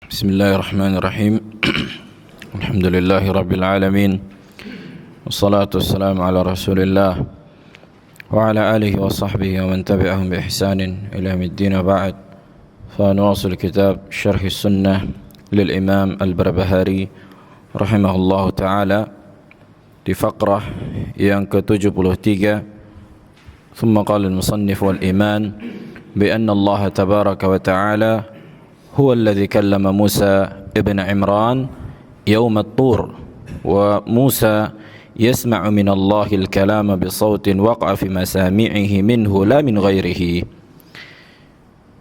بسم الله الرحمن الرحيم الحمد لله رب العالمين والصلاة والسلام على رسول الله وعلى آله وصحبه ومن تبعهم بإحسان إلى يوم الدين وبعد. فنواصل كتاب شرح السنة للإمام البربهاري رحمه الله تعالى di faqrah yang ke-73. ثم قال المصنف والإيمان بأن الله تبارك وتعالى هو الذي كلم موسى ابن عمران يوم الطور وموسى يسمع من الله الكلام بصوت وقع في مسامعه منه لا من غيره.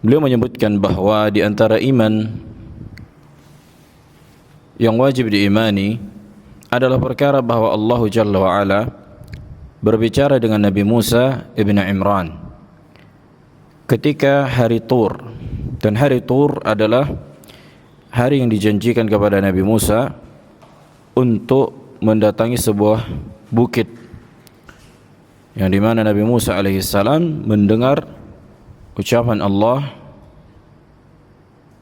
Beliau menyebutkan bahwa di antara iman yang wajib diimani adalah perkara bahwa Allah Jalla wa Ala berbicara dengan Nabi Musa ibn Imran ketika hari Tur. Dan hari Tur adalah hari yang dijanjikan kepada Nabi Musa untuk mendatangi sebuah bukit yang di mana Nabi Musa alaihissalam mendengar ucapan Allah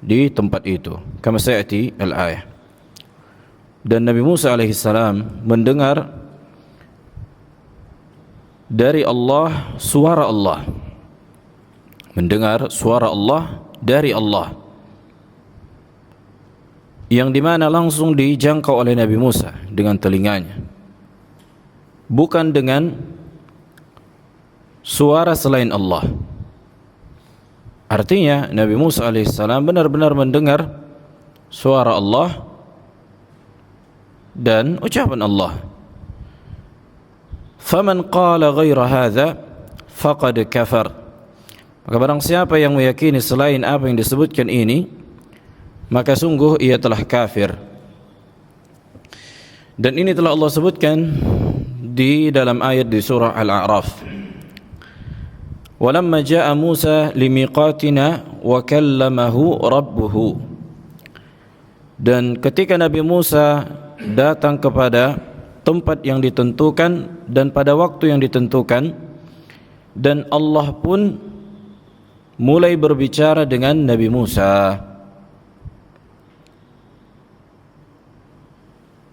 di tempat itu. Kama sayati al-ayah. Dan Nabi Musa alaihissalam mendengar dari Allah suara Allah. Mendengar suara Allah dari Allah, yang dimana langsung dijangkau oleh Nabi Musa dengan telinganya, bukan dengan suara selain Allah. Artinya Nabi Musa alaihissalam benar-benar mendengar suara Allah dan ucapan Allah. Faman qala ghaira hadza faqad kafar. Maka barang siapa yang meyakini selain apa yang disebutkan ini, maka sungguh ia telah kafir. Dan ini telah Allah sebutkan di dalam ayat di surah Al-A'raf. Walamma ja'a Musa limiqatina wa kallamahu rabbuhu. Dan ketika Nabi Musa datang kepada tempat yang ditentukan dan pada waktu yang ditentukan, dan Allah pun mulai berbicara dengan Nabi Musa.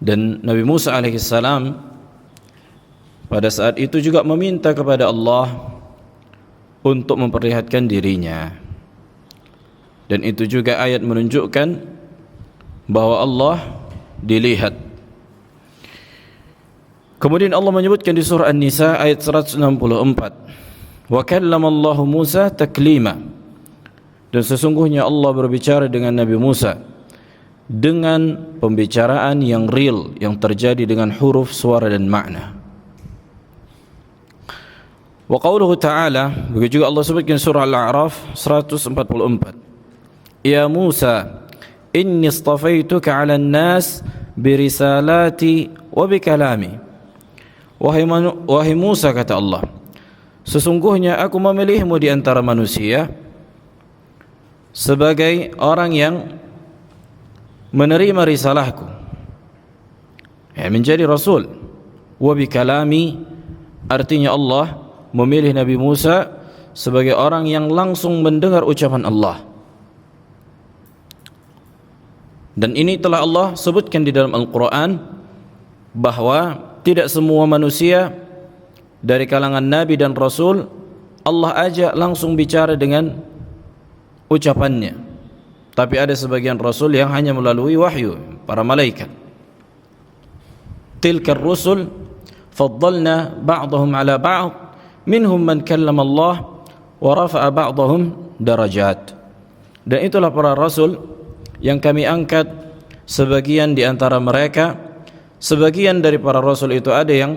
Dan Nabi Musa alaihissalam pada saat itu juga meminta kepada Allah untuk memperlihatkan dirinya. Dan itu juga ayat menunjukkan bahwa Allah dilihat. Kemudian Allah menyebutkan di surah An-Nisa ayat 164, wa kallama Allah Musa taklima. Dan sesungguhnya Allah berbicara dengan Nabi Musa dengan pembicaraan yang real, yang terjadi dengan huruf, suara dan makna. Wa qauluhu ta'ala, begitu juga Allah sebutkan surah Al-A'raf 144, ya Musa inni istafaituka 'alan nas birisalati wa bikalami. Wahai Musa, kata Allah, sesungguhnya aku memilihmu di antara manusia sebagai orang yang menerima risalahku, menjadi rasul. Wa bi kalami, artinya Allah memilih Nabi Musa sebagai orang yang langsung mendengar ucapan Allah. Dan ini telah Allah sebutkan di dalam Al-Quran bahwa tidak semua manusia dari kalangan Nabi dan Rasul Allah ajak langsung bicara dengan ucapannya, tapi ada sebagian Rasul yang hanya melalui wahyu para malaikat. Tilkar rusul faddalna ba'dahum ala ba'd minhum man kallama Allah wa rafa'a ba'dahum darajat. Dan itulah para Rasul yang kami angkat sebagian di antara mereka. Sebagian dari para Rasul itu ada yang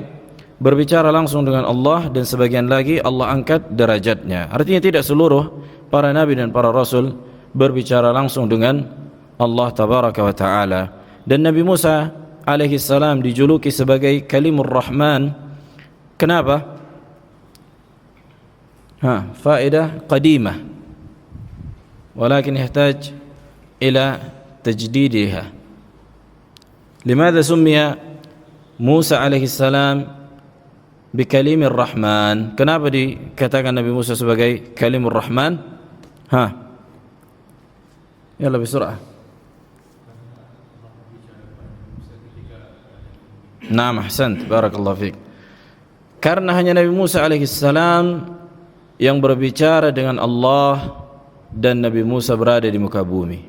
berbicara langsung dengan Allah, dan sebagian lagi Allah angkat derajatnya. Artinya tidak seluruh para nabi dan para rasul berbicara langsung dengan Allah tabaraka wa ta'ala. Dan Nabi Musa alaihi salam dijuluki sebagai Kalimur Rahman. Kenapa? Faedah qadimah, walakin yahtaj ila tajdidiha. Limadha summiya Musa alaihi salam bikalimir Rahman? Kenapa dikatakan Nabi Musa sebagai Kalimur Rahman? Yalla bisur'ah. Naam, ahsant, barakallahu fiik. Karena hanya Nabi Musa alaihissalam yang berbicara dengan Allah dan Nabi Musa berada di muka bumi.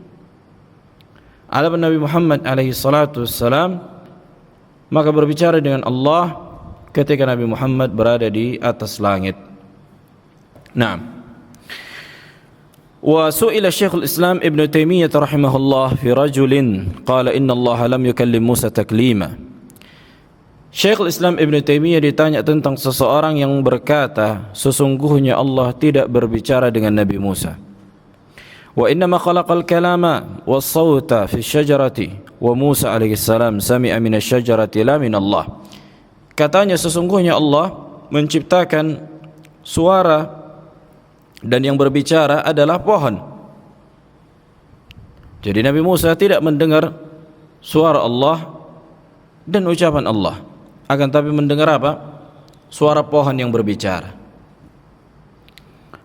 Adapun Nabi Muhammad alaihi salatu wassalam maka berbicara dengan Allah ketika Nabi Muhammad berada di atas langit. Naam. Wa su'ila Syekhul Islam Ibn Taimiyah rahimahullah fi rajulin qala inna Allah lam yukallim Musa taklima. Syekhul Islam Ibn Taimiyah ditanya tentang seseorang yang berkata sesungguhnya Allah tidak berbicara dengan Nabi Musa. Wa innama khalaqal kalama was sawta fi syajarati wa Musa alaihi salam sami'a min asy-syajarati la min Allah. Katanya sesungguhnya Allah menciptakan suara dan yang berbicara adalah pohon. Jadi Nabi Musa tidak mendengar suara Allah dan ucapan Allah, akan tapi mendengar apa? Suara pohon yang berbicara.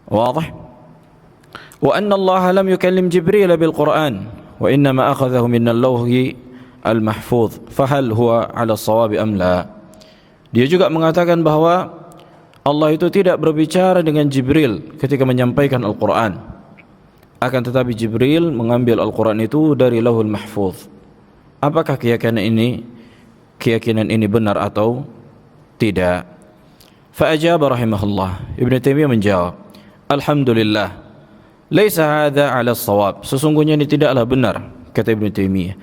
Wadah? Wa anna Allah lam yukallim Jibril bil Quran wa innama akhadhahu min al-lawhi al-mahfuz fahal huwa ala as-shawab am la. Dia juga mengatakan bahwa Allah itu tidak berbicara dengan Jibril ketika menyampaikan Al-Quran, akan tetapi Jibril mengambil Al-Quran itu dari Lauhul Mahfuz. Apakah keyakinan ini benar atau tidak? Fa'ajaba rahimahullah. Ibn Taimiyah menjawab, alhamdulillah, laisa hadha ala as-shawab. Sesungguhnya ini tidaklah benar, kata Ibn Taimiyah.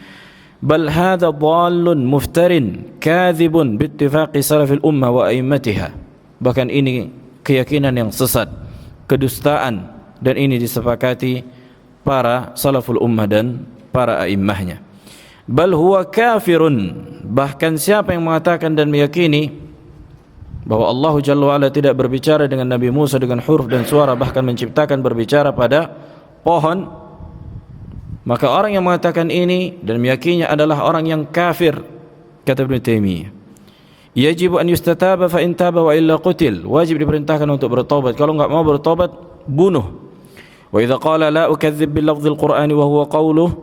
Bal hadha dhallun muftarin kadhibun biittifaqi salafil ummah wa a'immatiha. Bahkan ini keyakinan yang sesat, kedustaan, dan ini disepakati para salaful ummah dan para a'immahnya. Bal huwa kafirun, bahkan siapa yang mengatakan dan meyakini bahwa Allah Jalla wa'ala tidak berbicara dengan Nabi Musa dengan huruf dan suara, bahkan menciptakan berbicara pada pohon, maka orang yang mengatakan ini dan meyakininya adalah orang yang kafir, kata Ibn Taimiyah. Yajib an yustataba fa in taba wa illa qutil. Wajib diperintahkan untuk bertobat. Kalau enggak mau bertobat, bunuh. Wa idza qala la ukadzdzib bil lafdzil qur'ani wa huwa qawluhu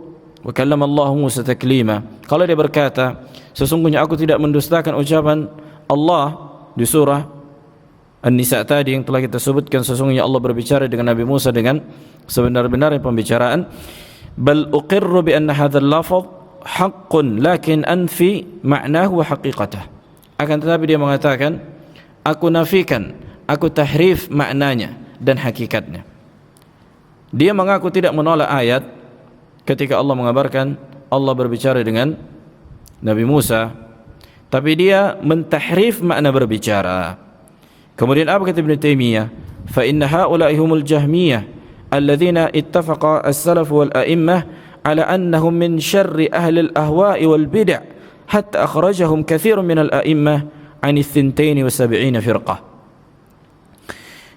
wa kallama Allah Musa taklima. Kalau dia berkata, sesungguhnya aku tidak mendustakan ucapan Allah di surah An-Nisa tadi yang telah kita sebutkan, sesungguhnya Allah berbicara dengan Nabi Musa dengan sebenar-benarnya pembicaraan. Bal uqirru bi anna hadzal lafdz haqqun lakin anfi ma'nahu wa haqiqatahu. Akan tetapi dia mengatakan, aku nafikan, aku tahrif maknanya dan hakikatnya. Dia mengaku tidak menolak ayat ketika Allah mengabarkan Allah berbicara dengan Nabi Musa, tapi dia mentahrif makna berbicara. Kemudian apa kata Ibn Taimiyah? Fa inna haula'i humul jahmiyah alladzina ittafaqa as-salaf wal a'immah ala annahum min syarri ahli al-ahwa'i wal bid'ah hatta akhrajahum katsirun minal a'immah 'an its-tsintain wa sab'ina firqah.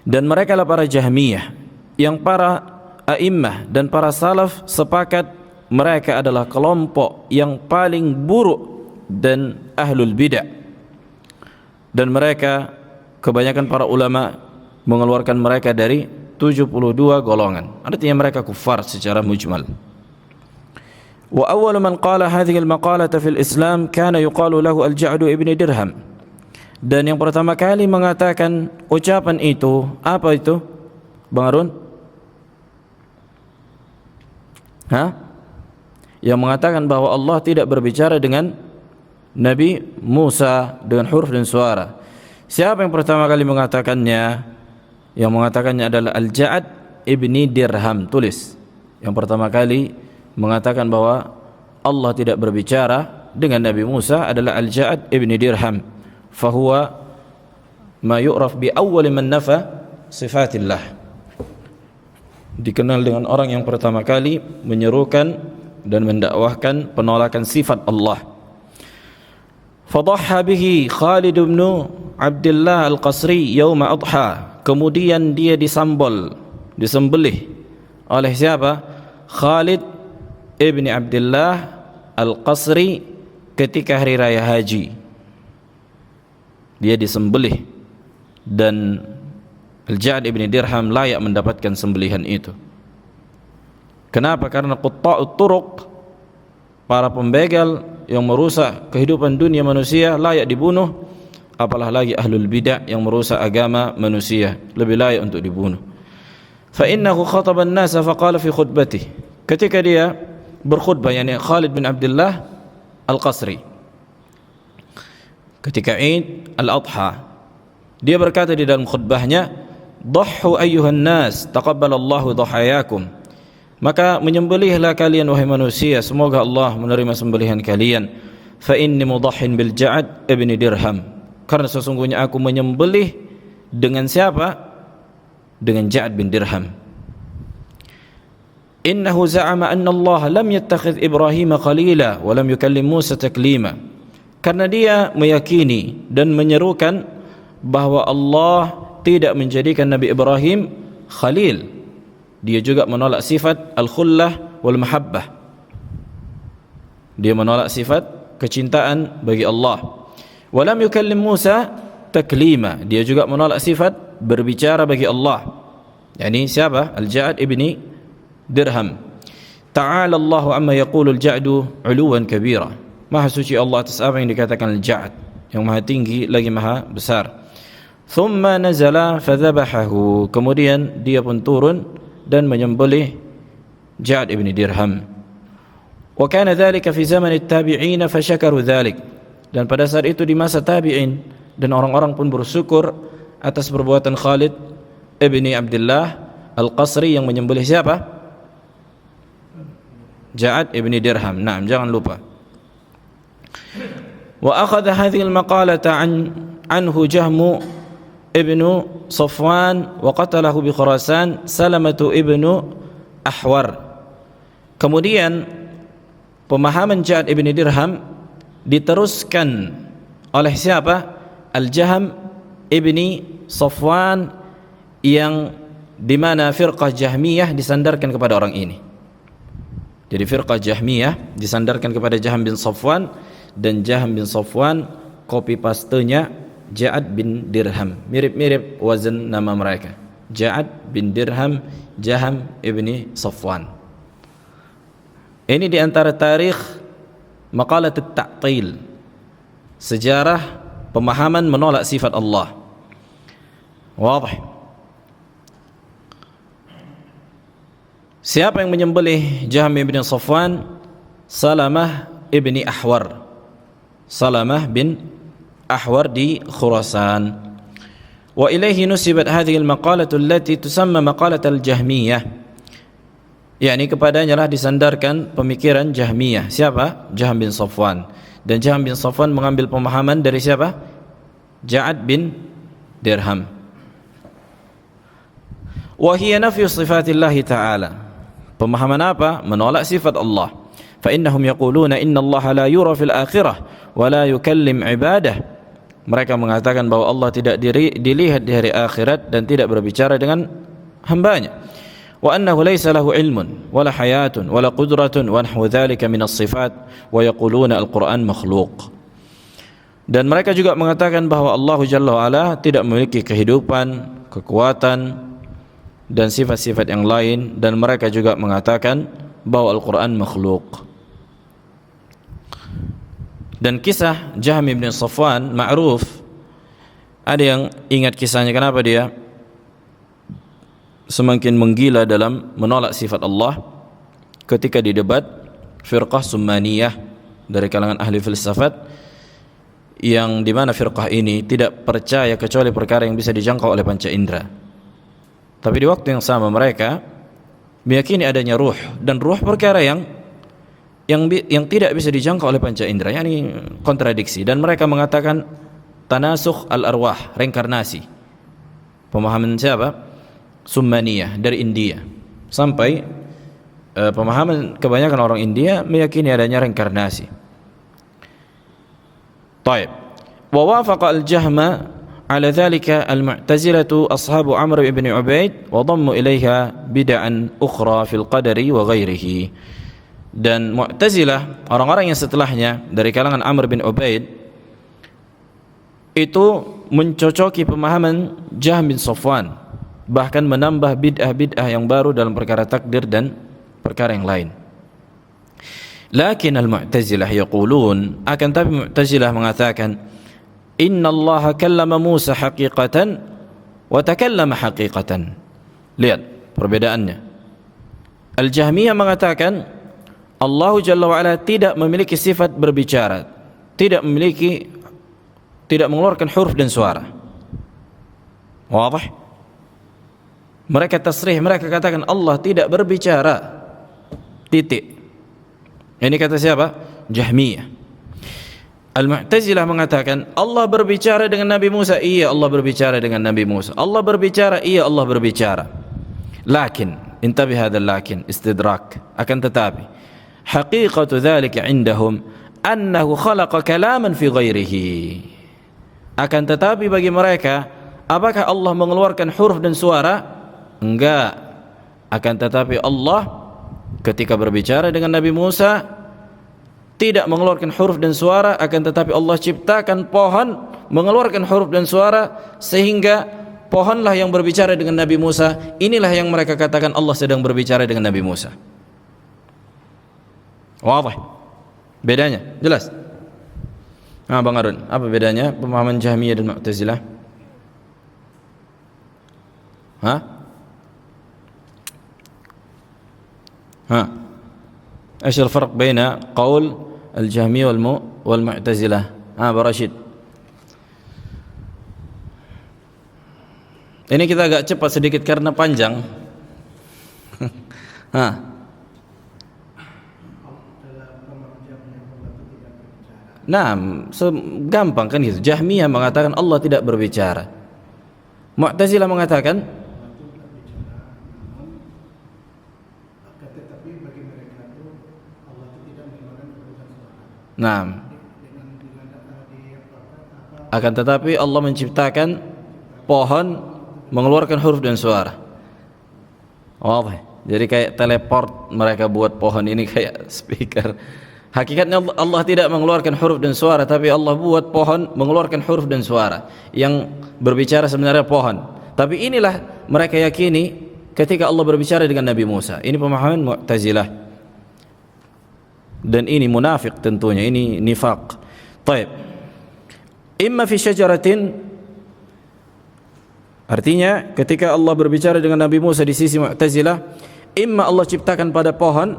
Dan mereka lah para Jahmiyah yang para a'immah dan para salaf sepakat mereka adalah kelompok yang paling buruk dan ahlul bid'ah, dan mereka kebanyakan para ulama mengeluarkan mereka dari 72 golongan, artinya mereka kufar secara mujmal. Wa awwalu man qala hadhihi al-maqalata fil Islam kana yuqalu lahu al-Ja'd ibn Dirham. Dan yang pertama kali mengatakan ucapan itu, apa itu? Bang Harun? Yang mengatakan bahwa Allah tidak berbicara dengan Nabi Musa dengan huruf dan suara. Siapa yang pertama kali mengatakannya? Yang mengatakannya adalah Al-Ja'd ibn Dirham. Tulis. Yang pertama kali mengatakan bahwa Allah tidak berbicara dengan Nabi Musa adalah Al-Ja'd ibn Dirham. Fahuwa ma yu'raf bi awwal man nafa sifatillah. Dikenal dengan orang yang pertama kali menyerukan dan mendakwahkan penolakan sifat Allah. Fadahha bihi Khalid bin Abdullah Al-Qasri yauma adha. Kemudian dia disembelih oleh siapa? Khalid ibn Abdullah Al-Qasri ketika hari raya haji. Dia disembelih dan Al-Ja'd ibn Dirham layak mendapatkan sembelihan itu. Kenapa? Karena qutta'ut turuq, para pembegal yang merusak kehidupan dunia manusia layak dibunuh, apalah lagi ahlul bid'ah yang merusak agama manusia, lebih layak untuk dibunuh. Fa innahu khataba an-nas faqala fi khutbatihi, ketika dia berkhutbah, yakni Khalid bin Abdullah Al-Qasri, ketika Eid Al-Adha, dia berkata di dalam khutbahnya, "Dhahhu ayyuhan nas, taqabbalallahu dhahayakum." Maka menyembelihlah kalian wahai manusia, semoga Allah menerima sembelihan kalian. Fa inni mudahhin bil Ja'ad ibn Dirham, karena sesungguhnya aku menyembelih dengan siapa? Dengan Ja'ad bin Dirham. Innahu za'ama anna Allah lam yattakhidh Ibrahim khalila wa lam yukallim Musa taklima. Karena dia meyakini dan menyerukan bahwa Allah tidak menjadikan Nabi Ibrahim khalil. Dia juga menolak sifat al-khullah wal mahabbah. Dia menolak sifat kecintaan bagi Allah. Wa lam yukallim Musa taklima. Dia juga menolak sifat berbicara bagi Allah. Yani siapa? Al-Ja'ad ibni Dirham. Ta'ala Allah amma yaqulu al-Ja'du 'uluwan kabira. Maha suci Allah atas apa yang dikatakan Al-Ja'ad, yang maha tinggi lagi maha besar. Thumma nazala fadhabahahu, kemudian dia pun turun dan menyembelih Ja'ad ibn Dirham. Wa kana dhalika fi zaman at-tabi'in fashakaru dhalik, dan pada saat itu di masa tabi'in, dan orang-orang pun bersyukur atas perbuatan Khalid ibn Abdullah Al-Qasri yang menyembelih siapa? Ja'ad ibn Dirham. Naam, jangan lupa. Wa akhadha hadhihi al-maqalata anhu Jahmu ibnu Safwan wa qatalahu bi Khurasan Salamatu ibnu Ahwar. Kemudian pemahaman Ja'ad ibn Dirham diteruskan oleh siapa? Al-Jahm ibni Safwan, yang dimana firqah Jahmiyah disandarkan kepada orang ini. Jadi firqah Jahmiyah disandarkan kepada Jahm bin Safwan, dan Jahm bin Safwan copy pastenya Ja'ad bin Dirham, mirip-mirip wazan nama mereka. Ja'ad bin Dirham, Jahm ibni Safwan. Ini di antara tarikh maqalat at-ta'til, sejarah pemahaman menolak sifat Allah. Wadih. Siapa yang menyembelih Jahm ibn Safwan? Salamah ibni Ahwar. Salamah bin Ahwar di Khurasan. Wa ilaihi nusibat hadhihi al-maqalatu allati tusamma maqalat al-Jahmiyah, yakni kepadanya lah disandarkan pemikiran Jahmiyah. Siapa? Jahm bin Safwan. Dan Jahm bin Safwan mengambil pemahaman dari siapa? Ja'ad bin Dirham. Wa hiya nafyu sifatillah ta'ala. Pemahaman apa? Menolak sifat Allah. Fa innahum yaquluna inna Allah la yura fil akhirah wa la yukallim ibadah. Mereka mengatakan bahwa Allah tidak dilihat di hari akhirat dan tidak berbicara dengan hambanya. Wa annahu laysa lahu ilmun wala hayatun wala qudratun wa nahwu dzalika min as-sifat wa yaquluna al-Qur'an makhluq. Dan mereka juga mengatakan bahwa Allah Jalla wa Ala tidak memiliki kehidupan, kekuatan dan sifat-sifat yang lain, dan mereka juga mengatakan bahwa Al-Qur'an makhluk. Dan kisah Jahm bin Safwan ma'ruf. Ada yang ingat kisahnya, kenapa dia semakin menggila dalam menolak sifat Allah ketika di debat firqah Summaniyah dari kalangan ahli filsafat, yang dimana firqah ini tidak percaya kecuali perkara yang bisa dijangkau oleh panca indera. Tapi di waktu yang sama mereka meyakini adanya ruh, dan ruh perkara yang tidak bisa dijangkau oleh panca indera, yakni kontradiksi. Dan mereka mengatakan tanasukh al-arwah, reinkarnasi. Pemahaman siapa? Summaniyah dari India. Sampai pemahaman kebanyakan orang India meyakini adanya reinkarnasi. Taib. Wa wafaqa al-Jahma ala dhalika al-Mu'tazilatu ashabu Amr ibn Ubaid wa dhammu ilaiha bid'an ukhra fil qadari wa ghairihi. Dan Mu'tazilah, orang-orang yang setelahnya dari kalangan Amr bin Ubaid, itu mencocoki pemahaman Jahm bin Safwan, bahkan menambah bid'ah-bid'ah yang baru dalam perkara takdir dan perkara yang lain. Lakin al-Mu'tazilah yaqulun, akan tapi Mu'tazilah mengatakan inna Allah kallama Musa haqiqatan wa takallama haqiqatan. Lihat perbedaannya. Al-Jahmiyah mengatakan Allah Jalla wa Ala tidak memiliki sifat berbicara, tidak mengeluarkan huruf dan suara. Wadah? Mereka tasrih, mereka katakan Allah tidak berbicara. Titik. Ini kata siapa? Jahmiyah. Al-Mu'tazilah mengatakan Allah berbicara dengan Nabi Musa. Iya, Allah berbicara dengan Nabi Musa. Allah berbicara, iya, Allah berbicara. Lakin, intabih hadzal lakin, istidrak. Akan tetapi, haqiqatu dzalika indahum annahu khalaqa kalaman fi ghairihi. Akan tetapi bagi mereka, apakah Allah mengeluarkan huruf dan suara? Enggak. Akan tetapi Allah ketika berbicara dengan Nabi Musa tidak mengeluarkan huruf dan suara, akan tetapi Allah ciptakan pohon mengeluarkan huruf dan suara, sehingga pohonlah yang berbicara dengan Nabi Musa. Inilah yang mereka katakan Allah sedang berbicara dengan Nabi Musa. Wadah? Bedanya jelas? Nah, Bang Arun, apa bedanya pemahaman Jahmiyah dan Mu'tazilah? ايش الفرق بين قول الجهمية والمعتزلة؟ Abu Rashid. Ini kita agak cepat sedikit karena panjang. Nah, gampang kan gitu. Jahmiyah mengatakan Allah tidak berbicara. Mu'tazilah mengatakan akan tetapi Allah menciptakan pohon mengeluarkan huruf dan suara. Jadi kayak teleport mereka buat pohon ini kayak speaker. Hakikatnya Allah tidak mengeluarkan huruf dan suara, tapi Allah buat pohon mengeluarkan huruf dan suara. Yang berbicara sebenarnya pohon. Tapi inilah mereka yakini ketika Allah berbicara dengan Nabi Musa. Ini pemahaman Mu'tazilah. Dan ini munafik tentunya, ini nifaq. Taib. Imma fi syajaratin, artinya ketika Allah berbicara dengan Nabi Musa di sisi Mu'tazilah, imma Allah ciptakan pada pohon,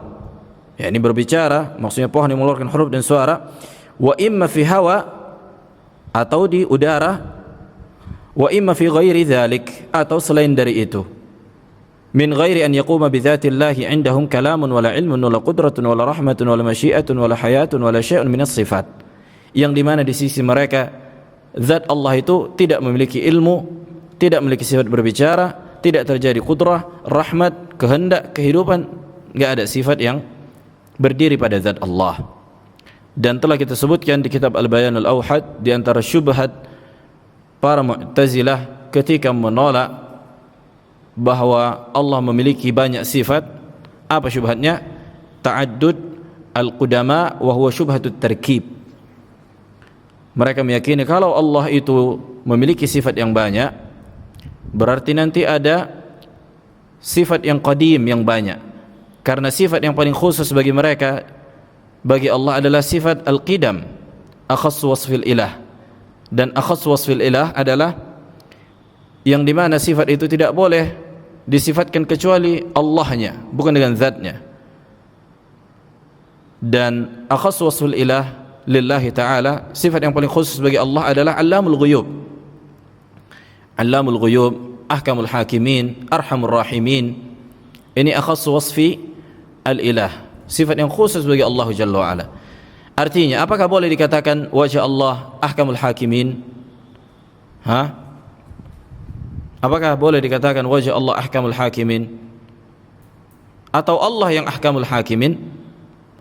ya ini berbicara, maksudnya pohon yang mengeluarkan huruf dan suara, wa imma fi hawa, atau di udara, wa imma fi ghairi dzalik, atau selain dari itu. Min ghairi an yaquma bi dzatillahi indahum kalamun wala ilmun wala qudratun wala rahmatun wala masyiatun wala hayatun wala syai'un minas sifat. Yang dimana di sisi mereka zat Allah itu tidak memiliki ilmu, tidak memiliki sifat berbicara, tidak terjadi qudrah, rahmat, kehendak, kehidupan, enggak ada sifat yang berdiri pada zat Allah. Dan telah kita sebutkan di kitab Al-Bayanul Awhad, di antara syubhat para Mu'tazilah ketika menolak bahwa Allah memiliki banyak sifat. Apa syubhatnya? Ta'addud al-qudama wa huwa syubhatut tarkib. Mereka meyakini kalau Allah itu memiliki sifat yang banyak, berarti nanti ada sifat yang qadim yang banyak. Karena sifat yang paling khusus bagi mereka, bagi Allah adalah sifat al-qidam, akhas wasfil ilah. Dan akhas wasfil ilah adalah yang dimana sifat itu tidak boleh disifatkan kecuali Allahnya, bukan dengan zatnya. Dan akhas wasful ilah lillahi ta'ala, sifat yang paling khusus bagi Allah adalah Allamul Ghuyub. Allamul Ghuyub, Ahkamul Hakimin, Arhamur Rahimin. Ini akhas wasfi al-ilah, sifat yang khusus bagi Allah Jalla wa'ala. Artinya, apakah boleh dikatakan wajah Allah Ahkamul Hakimin? Apakah boleh dikatakan wajah Allah Ahkamul Hakimin? Atau Allah yang Ahkamul Hakimin?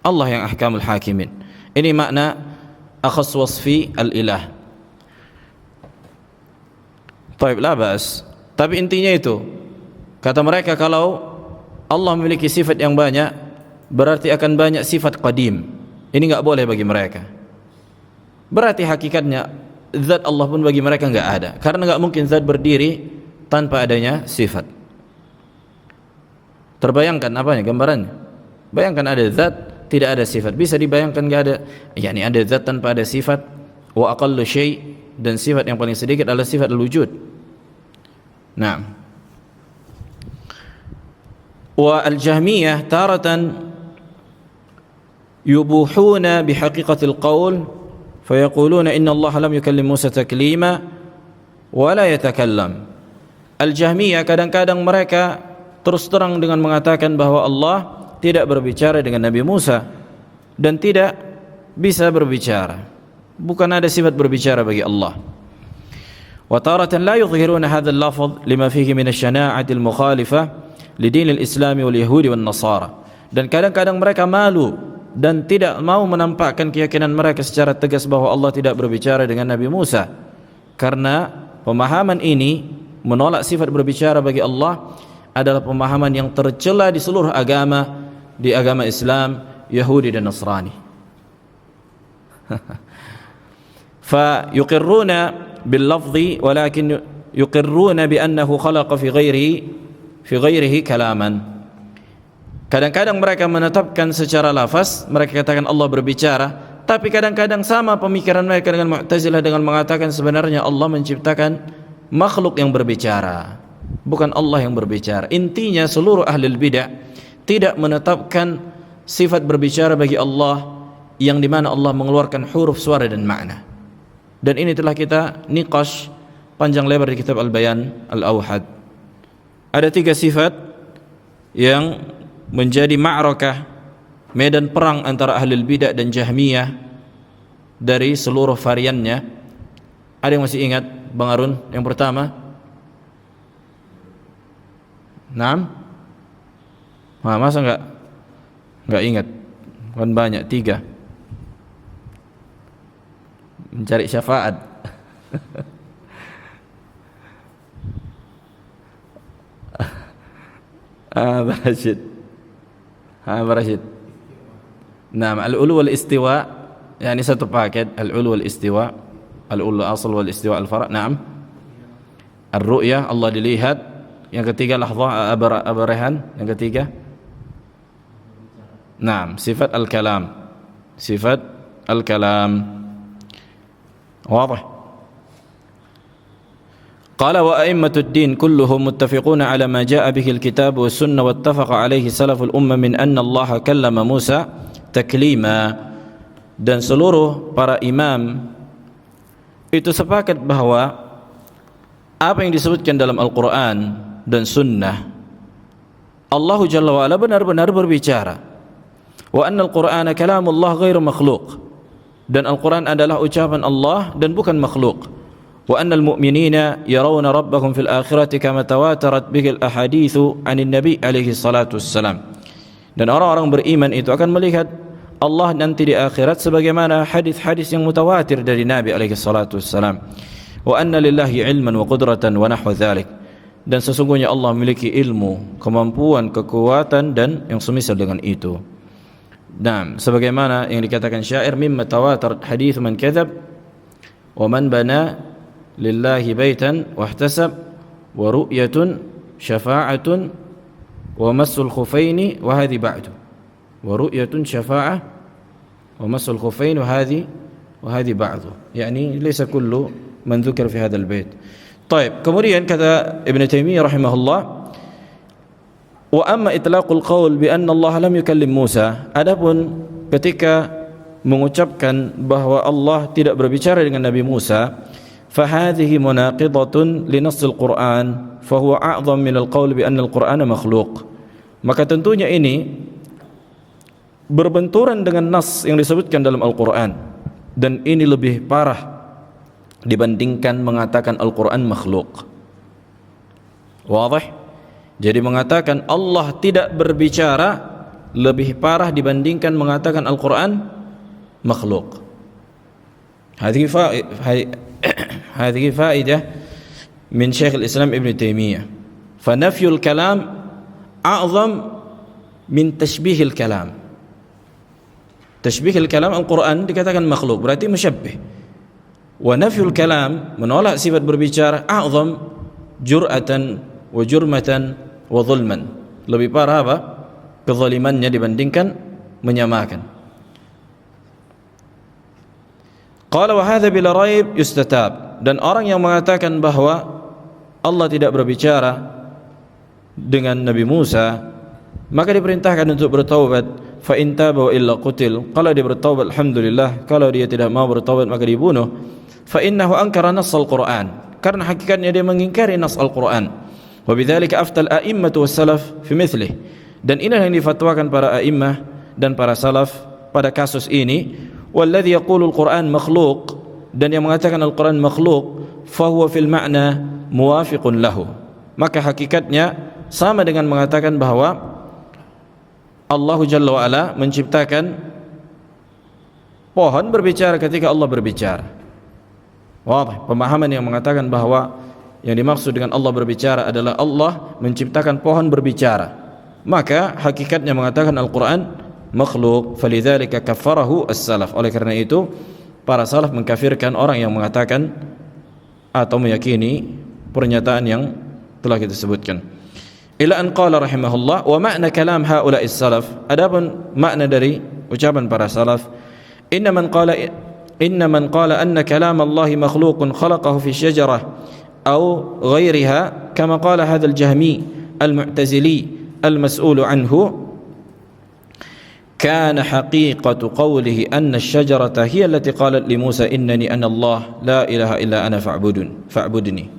Allah yang Ahkamul Hakimin. Ini makna akhas wasfi al-ilah. Taib, la bas. Tapi intinya itu, kata mereka kalau Allah memiliki sifat yang banyak, berarti akan banyak sifat qadim. Ini enggak boleh bagi mereka. Berarti hakikatnya zat Allah pun bagi mereka enggak ada. Karena enggak mungkin zat berdiri tanpa adanya sifat. Terbayangkan apanya gambarannya? Bayangkan ada zat tidak ada sifat. Bisa dibayangkan enggak ada, yakni ada zat tanpa ada sifat. Wa aqallu syai', dan sifat yang paling sedikit adalah sifat al-wujud. Nah, wa al-Jahmiyah taratan yubuhuna bihaqiqatil qaul fayaquluna inna Allah lam yukallim Musa taklima wa la yatakallam. Al-Jahmiyah kadang-kadang mereka terus terang dengan mengatakan bahwa Allah tidak berbicara dengan Nabi Musa dan tidak bisa berbicara. Bukan ada sifat berbicara bagi Allah. Wa taratan la yudhhiruna hadha al-lafz lima fihi min asy-syana'ati al-mukhalifah lidin al-Islam wal Yahudi wan Nasara. Dan kadang-kadang mereka malu dan tidak mau menampakkan keyakinan mereka secara tegas bahwa Allah tidak berbicara dengan Nabi Musa, karena pemahaman ini menolak sifat berbicara bagi Allah adalah pemahaman yang tercela di seluruh agama, di agama Islam, Yahudi dan Nasrani. Fa yuqirruna bil lafzi walakin yuqirruna bi annahu khalaqa fi ghairihi kalaman. Kadang-kadang mereka menetapkan secara lafaz, mereka katakan Allah berbicara, tapi kadang-kadang sama pemikiran mereka dengan Mu'tazilah dengan mengatakan sebenarnya Allah menciptakan makhluk yang berbicara, bukan Allah yang berbicara. Intinya seluruh ahli bidah tidak menetapkan sifat berbicara bagi Allah yang dimana Allah mengeluarkan huruf, suara dan makna. Dan ini telah kita niqash panjang lebar di kitab Al-Bayan Al-Awhad. Ada 3 sifat yang menjadi ma'rakah, medan perang antara ahli bidah dan Jahmiyah dari seluruh variannya. Ada yang masih ingat Bang Arun? Yang pertama, Naam? Masa enggak ingat? Kan banyak, 3. Mencari syafaat. Rashid. Rashid. Naam, al-ulu wal istiwa, yani satu paket, al-ulu wal istiwa, al-ulu asal wal istiwa al-fara'. Naam. Ar-ru'yah, Allah dilihat. Yang ketiga lahzah abarahan. Yang ketiga, naam, sifat al-kalam. Sifat al-kalam. واضح. قال وأئمة الدين كلهم متفقون على ما جاء به الكتاب والسنة واتفق عليه سلف الأمة من أن الله كلم موسى تكليما. Dan seluruh para imam itu sepakat bahwa apa yang disebutkan dalam Al-Quran dan Sunnah, Allah Jalla wa'ala benar-benar berbicara. Wa anna al-Qur'ana kalamullah ghairu makhluq, dan Al-Quran adalah ucapan Allah dan bukan makhluk. Wa annal mu'minina yarawna rabbahum fil akhirati kama tawatarat bihil ahadithu anin nabi alaihi salatu wassalam. Dan orang-orang beriman itu akan melihat Allah nanti di akhirat sebagaimana hadis-hadis yang mutawatir dari Nabi alaihi salatu wassalam. Wa anna lillahi ilman wa qudratan wa nahwa dhalik. Dan sesungguhnya Allah memiliki ilmu, kemampuan, kekuatan dan yang semisal dengan itu. Nah, sebagaimana yang dikatakan syair, mimma tawatar hadits man kadzab wa man bana lillahi baitan wahtasab wa ru'yatun syafa'atun wa massul khufaini wa hadhi ba'du. Wa ru'yatun syafa'ah wa massul khufaini wa hadhi ba'du. Yani laysa kullu man dzukira fi hadzal bait. Baik, kemudian kata Ibnu Taimiyah rahimahullah, wa amma itlaqul qaul bi anna Allah lam yukallim Musa, adapun ketika mengucapkan bahwa Allah tidak berbicara dengan Nabi Musa, fa hadhihi munaqidatun li nassil Qur'an fa huwa a'zam min al-qaul bi anna al-Qur'ana makhluq. Maka tentunya ini berbenturan dengan nas yang disebutkan dalam Al-Qur'an, dan ini lebih parah dibandingkan mengatakan Al-Quran makhluk. Wadih? Jadi mengatakan Allah tidak berbicara lebih parah dibandingkan mengatakan Al-Quran makhluk. Hadhihi faidah min Syekh al-Islam Ibn Taimiyah. Fanafyul kalam a'zam min tashbihil kalam. Tashbihil kalam Al-Quran dikatakan makhluk, berarti musyabbih. Wa nafyul kalam, menolak sifat berbicara, a'zam jur'atan wa jurmatan wa zulman, lebih parah apa? Kezalimannya dibandingkan menyamakan. Qala wa hadza bila raib yustatab, dan orang yang mengatakan bahwa Allah tidak berbicara dengan Nabi Musa, maka diperintahkan untuk bertaubat. Fa in taba wa illa qutil, kalau dia bertaubat alhamdulillah, kalau dia tidak mau bertaubat maka dibunuh. Fa innahu ankara nass al-Qur'an, karena hakikatnya dia mengingkari nas Al-Qur'an. Wa bidzalika aftal a'immatu was-salaf fi mithlih, dan inilah yang difatwakan para a'immah dan para salaf pada kasus ini. Walladzi yaqulu al-Qur'an makhluq, dan yang mengatakan Al-Qur'an makhluq, fa huwa fil ma'na muwafiqun lahu, maka hakikatnya sama dengan mengatakan bahwa Allah Jalla wa'ala menciptakan pohon berbicara ketika Allah berbicara. Wah, pemahaman yang mengatakan bahwa yang dimaksud dengan Allah berbicara adalah Allah menciptakan pohon berbicara, maka hakikatnya mengatakan Al-Quran makhluk. Falidzalika kaffarahu as-salaf, oleh karena itu para salaf mengkafirkan orang yang mengatakan atau meyakini pernyataan yang telah kita sebutkan. Ila an qala rahimahullah, wa makna kalam haula'i salaf, adapun makna dari ucapan para salaf, inna man qala anna kalam Allah makhluqun khalaqahu fi syajarah aw ghairiha kama qala hadha al-jahmi al-mu'tazili al-mas'ul anhu, kana haqiqatu qawlihi anna asy-syajarata hiya allati qalat li Musa innani ana Allah la ilaha illa ana fa'budni.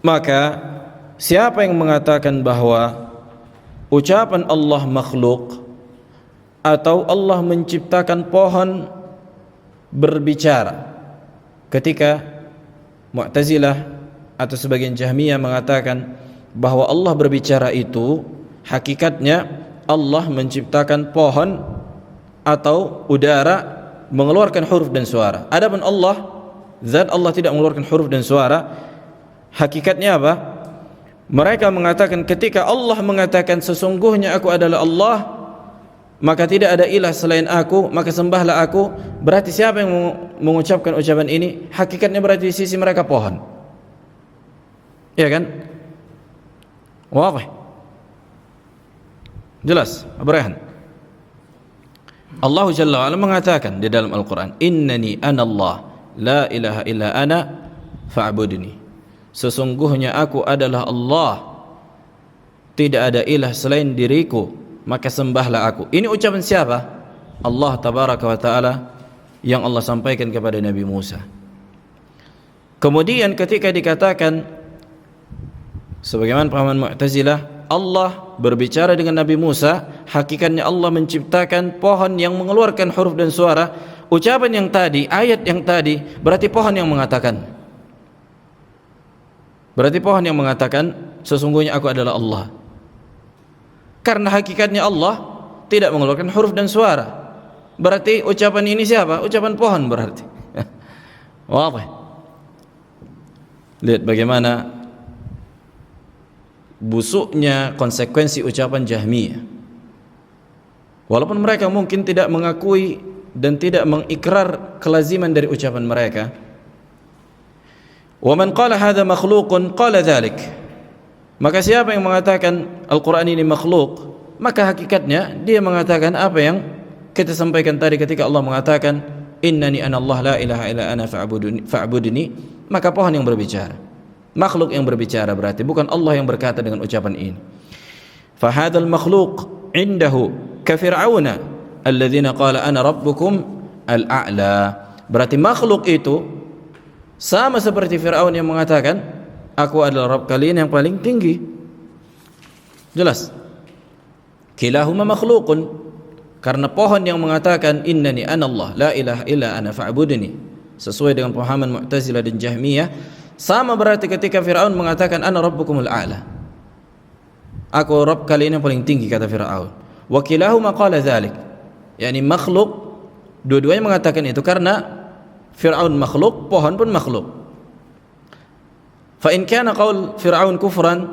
Maka siapa yang mengatakan bahwa ucapan Allah makhluk atau Allah menciptakan pohon berbicara, ketika Mu'tazilah atau sebagian Jahmiyah mengatakan bahwa Allah berbicara itu hakikatnya Allah menciptakan pohon atau udara mengeluarkan huruf dan suara. Adapun Allah, zat Allah tidak mengeluarkan huruf dan suara. Hakikatnya apa? Mereka mengatakan ketika Allah mengatakan sesungguhnya aku adalah Allah, maka tidak ada ilah selain aku, maka sembahlah aku. Berarti siapa yang mengucapkan ucapan ini? Hakikatnya berarti di sisi mereka pohon. Ya kan? Wah, jelas, Abrahan. Allah Jalla wa'ala mengatakan di dalam Al-Quran, innani ana Allah la ilaha illa ana fa'budni, sesungguhnya aku adalah Allah, tidak ada ilah selain diriku, maka sembahlah aku. Ini ucapan siapa? Allah tabaraka wa ta'ala, yang Allah sampaikan kepada Nabi Musa. Kemudian ketika dikatakan sebagaimana pemahaman Mu'tazilah, Allah berbicara dengan Nabi Musa, hakikatnya Allah menciptakan pohon yang mengeluarkan huruf dan suara. Ucapan yang tadi, ayat yang tadi, berarti pohon yang mengatakan. Berarti pohon yang mengatakan sesungguhnya aku adalah Allah. Karena hakikatnya Allah tidak mengeluarkan huruf dan suara. Berarti ucapan ini siapa? Ucapan pohon berarti. Wah. Lihat bagaimana busuknya konsekuensi ucapan Jahmiyah. Walaupun mereka mungkin tidak mengakui dan tidak mengikrar kelaziman dari ucapan mereka. Wa man qala hadza makhluqun qala dzalik, maka siapa yang mengatakan Al-Quran ini makhluk, maka hakikatnya dia mengatakan apa yang kita sampaikan tadi ketika Allah mengatakan innani ana Allah la ilaha illa ana fa'budni, maka pohon yang berbicara, makhluk yang berbicara, berarti bukan Allah yang berkata dengan ucapan ini. Fa hadzal makhluq indahu ka fir'auna alladzina qala ana rabbukum al-a'la, berarti makhluk itu sama seperti Fir'aun yang mengatakan aku adalah Rabb kalian yang paling tinggi. Jelas, kilahuma makhluqun, karena pohon yang mengatakan innani ana Allah la ilaha illa ana fa'budni, sesuai dengan pemahaman Mu'tazilah dan Jahmiyah, sama berarti ketika Fir'aun mengatakan ana rabbukumul a'la, aku Rabb kalian yang paling tinggi, kata Fir'aun. Wa kilahuma qala dzalik, yakni makhluk, dua-duanya mengatakan itu, karena Fir'aun makhluk, pohon pun makhluk. Fa in kana qaul Fir'aun kufran,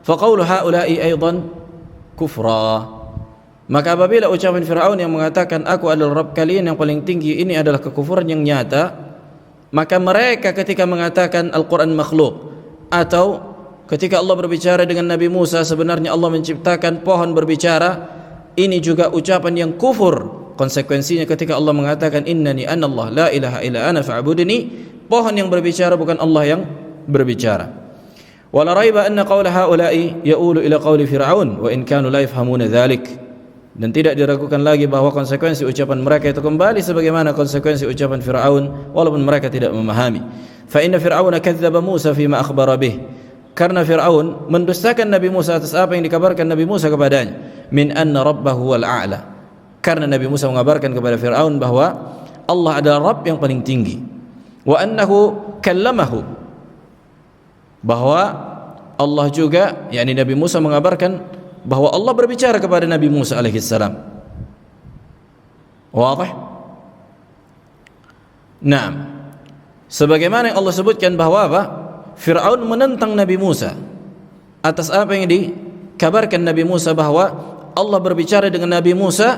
fa qaulu haula'i aidan kufra. Maka apabila ucapan Fir'aun yang mengatakan aku adalah Rabb kalian yang paling tinggi ini adalah kekufuran yang nyata, maka mereka ketika mengatakan Al-Quran makhluk atau ketika Allah berbicara dengan Nabi Musa sebenarnya Allah menciptakan pohon berbicara, ini juga ucapan yang kufur. Konsekuensinya ketika Allah mengatakan innani anallah la ilaha illa ana fa'budni, pohon yang berbicara bukan Allah yang berbicara. Wala raiba anna qawla haula'i ya'ulu ila qawli fir'aun wa in kanu la yafhamuna dhalik. Dan tidak diragukan lagi bahwa konsekuensi ucapan mereka itu kembali sebagaimana konsekuensi ucapan Fir'aun walaupun mereka tidak memahami. Fa inna Fir'auna kadzdzaba Musa fima akhbara bih. Karena Fir'aun mendustakan Nabi Musa atas apa yang dikabarkan Nabi Musa kepadanya, min anna rabbahu wal a'la. Karena Nabi Musa mengabarkan kepada Fir'aun bahwa Allah adalah Rabb yang paling tinggi. Wa annahu kallamahu. Bahwa Allah juga, yakni Nabi Musa mengabarkan bahwa Allah berbicara kepada Nabi Musa alaihissalam. Wadah? Naam. Sebagaimana yang Allah sebutkan bahwa apa? Fir'aun menentang Nabi Musa atas apa yang dikabarkan Nabi Musa bahwa Allah berbicara dengan Nabi Musa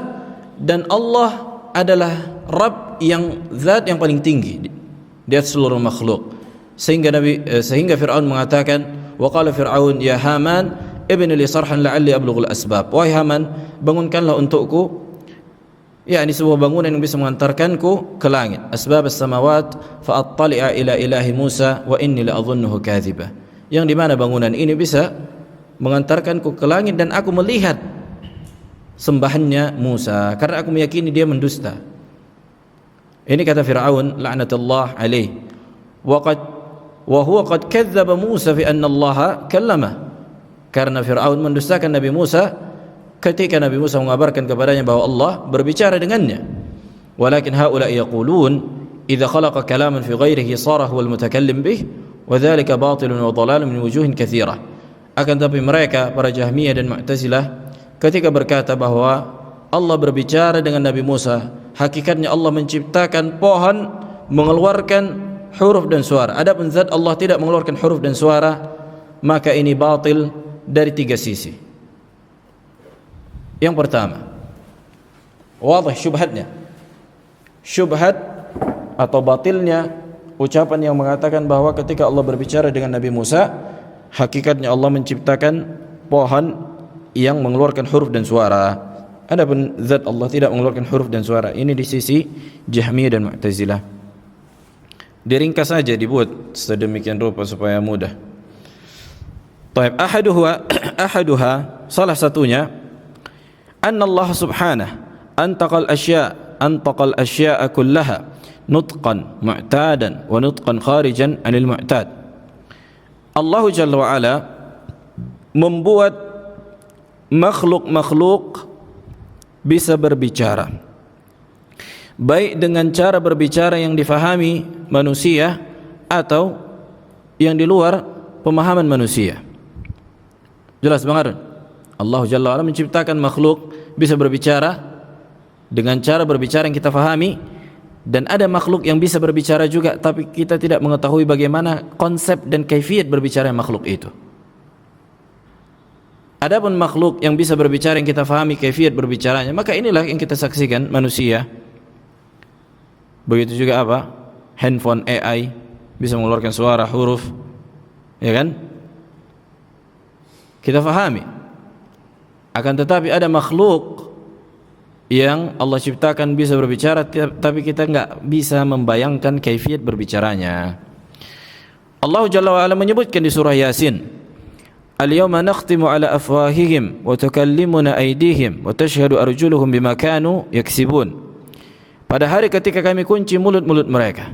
dan Allah adalah Rabb yang zat yang paling tinggi di atas seluruh makhluk. Sehingga Fir'aun mengatakan, wa qala Fir'aun ya Haman ibn li sarhan la'alli ablughul asbab. Wahai Haman, bangunkanlah untukku yakni sebuah bangunan yang bisa mengantarkanku ke langit, asbab as-samawat fa attali'a ila ilahi Musa wa inni la'adhunnuhu kadhiba. Yang di mana bangunan ini bisa mengantarkanku ke langit dan aku melihat sembahannya Musa karena aku meyakini dia mendusta. Ini kata Fir'aun la'natullah alaih. Wa huwa qad kadzdzaba Musa fi anna Allah kallamah. Karena Fir'aun mendustakan Nabi Musa ketika Nabi Musa mengabarkan kepadanya bahwa Allah berbicara dengannya. Walakin haula'i yaqulun idza khalaqa kalaman fi ghairihi sara huwa al-mutakallim bih wa dhalika batilun wa dhalalun min wujuhin katsirah. Akan tapi mereka para Jahmiyah dan Mu'tazilah ketika berkata bahwa Allah berbicara dengan Nabi Musa, hakikatnya Allah menciptakan pohon mengeluarkan huruf dan suara. Adapun zat Allah tidak mengeluarkan huruf dan suara, maka ini batil dari tiga sisi. Yang pertama, wadah syubhatnya. Syubhat atau batilnya ucapan yang mengatakan bahwa ketika Allah berbicara dengan Nabi Musa, hakikatnya Allah menciptakan pohon yang mengeluarkan huruf dan suara. Adapun zat Allah tidak mengeluarkan huruf dan suara. Ini di sisi Jahmiyah dan Mu'tazilah. Diringkas saja, dibuat sedemikian rupa supaya mudah. Taib, ahaduha salah satunya anna Allah subhanahu antaqal asya'a kullaha nutqan mu'tadan wa nutqan kharijan anil mu'tad. Allah Jalla wa Ala membuat makhluk-makhluk bisa berbicara, baik dengan cara berbicara yang difahami manusia atau yang di luar pemahaman manusia. Jelas Bang Harun? Allah Jalla wa'ala menciptakan makhluk bisa berbicara dengan cara berbicara yang kita fahami, dan ada makhluk yang bisa berbicara juga tapi kita tidak mengetahui bagaimana konsep dan kaifiyat berbicara makhluk itu. Adapun makhluk yang bisa berbicara yang kita fahami kaifiyat berbicaranya, maka inilah yang kita saksikan manusia. Begitu juga apa? Handphone AI bisa mengeluarkan suara, huruf, ya kan? Kita fahami. Akan tetapi ada makhluk yang Allah ciptakan bisa berbicara, tapi kita enggak bisa membayangkan kaifiyat berbicaranya. Allah Jalla wa Ala menyebutkan di surah Yasin, Al-yawma nakhtimu ala afwahihim wa tukallimuna aydihim wa tashhadu arjuluhum bima kanu yaksibun. Pada hari ketika kami kunci mulut-mulut mereka,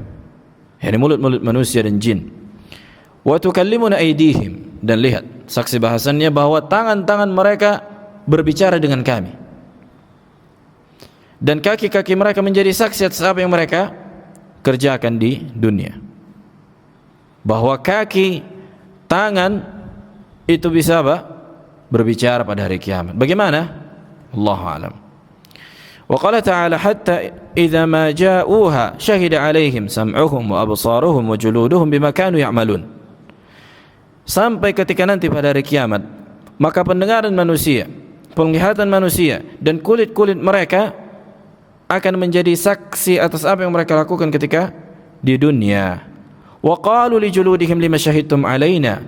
yakni mulut-mulut manusia dan jin. Wa tukallimuna aydihim, dan lihat saksi bahasannya bahwa tangan-tangan mereka berbicara dengan kami, dan kaki-kaki mereka menjadi saksi atas apa yang mereka kerjakan di dunia. Bahwa kaki, tangan itu bisa apa? Berbicara pada hari kiamat. Bagaimana? Allahu a'lam. Wa qala ta'ala hatta idza ma ja'uha syahida 'alaihim sam'uhum wa absaruhum wa juluduhum bima kanu ya'malun. Sampai ketika nanti pada hari kiamat, maka pendengaran manusia, penglihatan manusia dan kulit-kulit mereka akan menjadi saksi atas apa yang mereka lakukan ketika di dunia. Wa qalu li juludihim lima syahidtum alaina.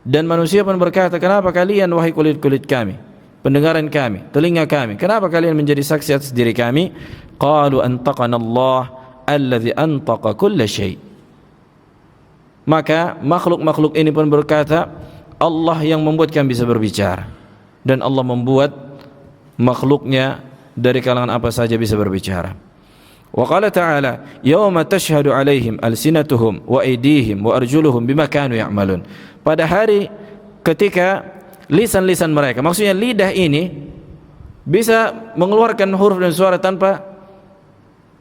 Dan manusia pun berkata, kenapa kalian wahai kulit-kulit kami, pendengaran kami, telinga kami, kenapa kalian menjadi saksi atas diri kami? Qalu antaqana Allah alladhi antaqa kulla syai'. Maka makhluk-makhluk ini pun berkata, Allah yang membuat kami bisa berbicara, dan Allah membuat makhluknya dari kalangan apa saja bisa berbicara. Wa qala ta'ala yawma tashhadu alaihim alsinatuhum wa aydihim wa arjuluhum bima kanu ya'malun. Pada hari ketika lisan-lisan mereka, maksudnya lidah ini bisa mengeluarkan huruf dan suara tanpa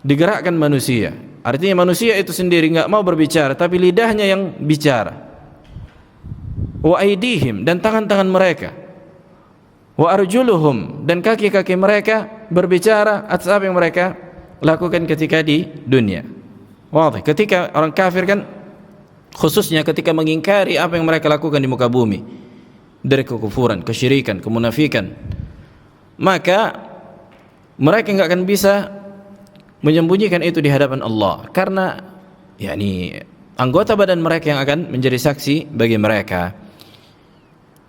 digerakkan manusia. Artinya manusia itu sendiri enggak mau berbicara, tapi lidahnya yang bicara. Wa aydihim, dan tangan-tangan mereka. Wa arjuluhum, dan kaki-kaki mereka berbicara atas apa yang mereka lakukan ketika di dunia. Wadih. Ketika orang kafir kan, khususnya ketika mengingkari apa yang mereka lakukan di muka bumi dari kekufuran, kesyirikan, kemunafikan, maka mereka enggak akan bisa menyembunyikan itu di hadapan Allah, karena anggota badan mereka yang akan menjadi saksi bagi mereka.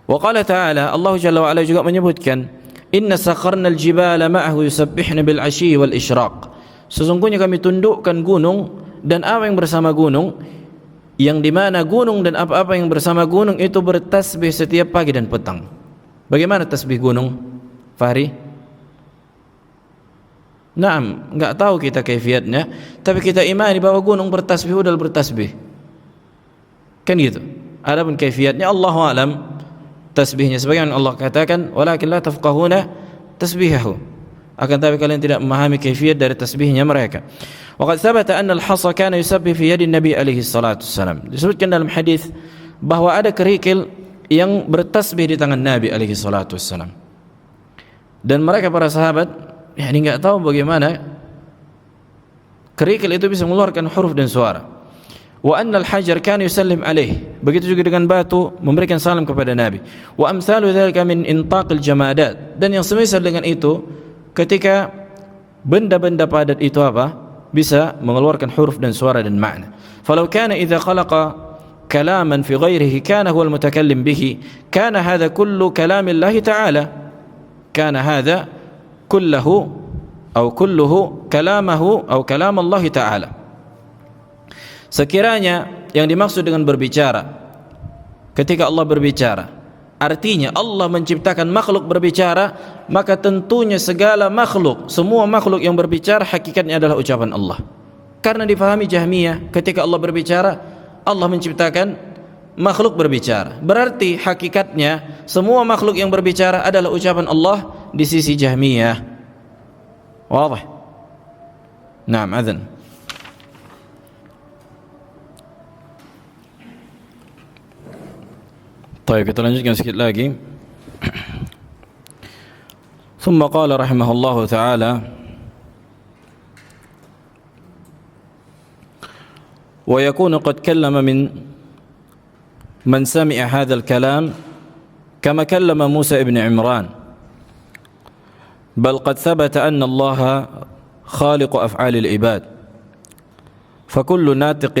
Wa qala ta'ala, Allah Jalla wa Ala juga menyebutkan, inna sakharna al-jibala ma'ahu yusabbihna bil 'ashyi wal isyraq. Sesungguhnya kami tundukkan gunung dan apa yang bersama gunung, yang dimana gunung dan apa-apa yang bersama gunung itu bertasbih setiap pagi dan petang. Bagaimana tasbih gunung, Fahri? Naam, enggak tahu kita kaifiatnya, tapi kita imani bahwa gunung bertasbih, udal bertasbih. Kan gitu. Adapun kaifiatnya Allahu a'lam tasbihnya, sebagaimana Allah katakan, walakin la tafqahuna tasbihahu. Akan tapi kalian tidak memahami kaifiat dari tasbihnya mereka. Waqad thabata anna al-hasa kana yusabbih fi yadi Nabi alaihi salatu wassalam. Disebutkan dalam hadis bahwa ada kerikil yang bertasbih di tangan Nabi alaihi salatu wassalam. Dan mereka para sahabat enggak tahu bagaimana kerikil itu bisa mengeluarkan huruf dan suara. Wa anna al-hajar kana yusallim alaih. Begitu juga dengan batu memberikan salam kepada Nabi. Wa amsalu dzalika min intaqil jamadat. Dan yang semisal dengan itu, ketika benda-benda padat itu bisa mengeluarkan huruf dan suara dan makna. Falau kana idza khalaqa kalaman fi ghairihi kana huwa al-mutakallim bihi, kana hadha kullu kalami Allah ta'ala. Kana hadha kulluhu kalamahu atau kalam Allah ta'ala. Sekiranya yang dimaksud dengan berbicara, ketika Allah berbicara, artinya Allah menciptakan makhluk berbicara, maka tentunya segala makhluk, semua makhluk yang berbicara hakikatnya adalah ucapan Allah. Karena difahami Jahmiyah, ketika Allah berbicara, Allah menciptakan makhluk berbicara. Berarti hakikatnya semua makhluk yang berbicara adalah ucapan Allah di sisi Jahmiyah. Wadah? Naam, adzan. Baik, kita lanjutkan sedikit lagi. ثم قال رحمه الله تعالى ويكون قد كلم من سمع هذا الكلام كما كلم موسى ابن عمران بل قد ثبت أن الله خالق أفعال العباد فكل ناطق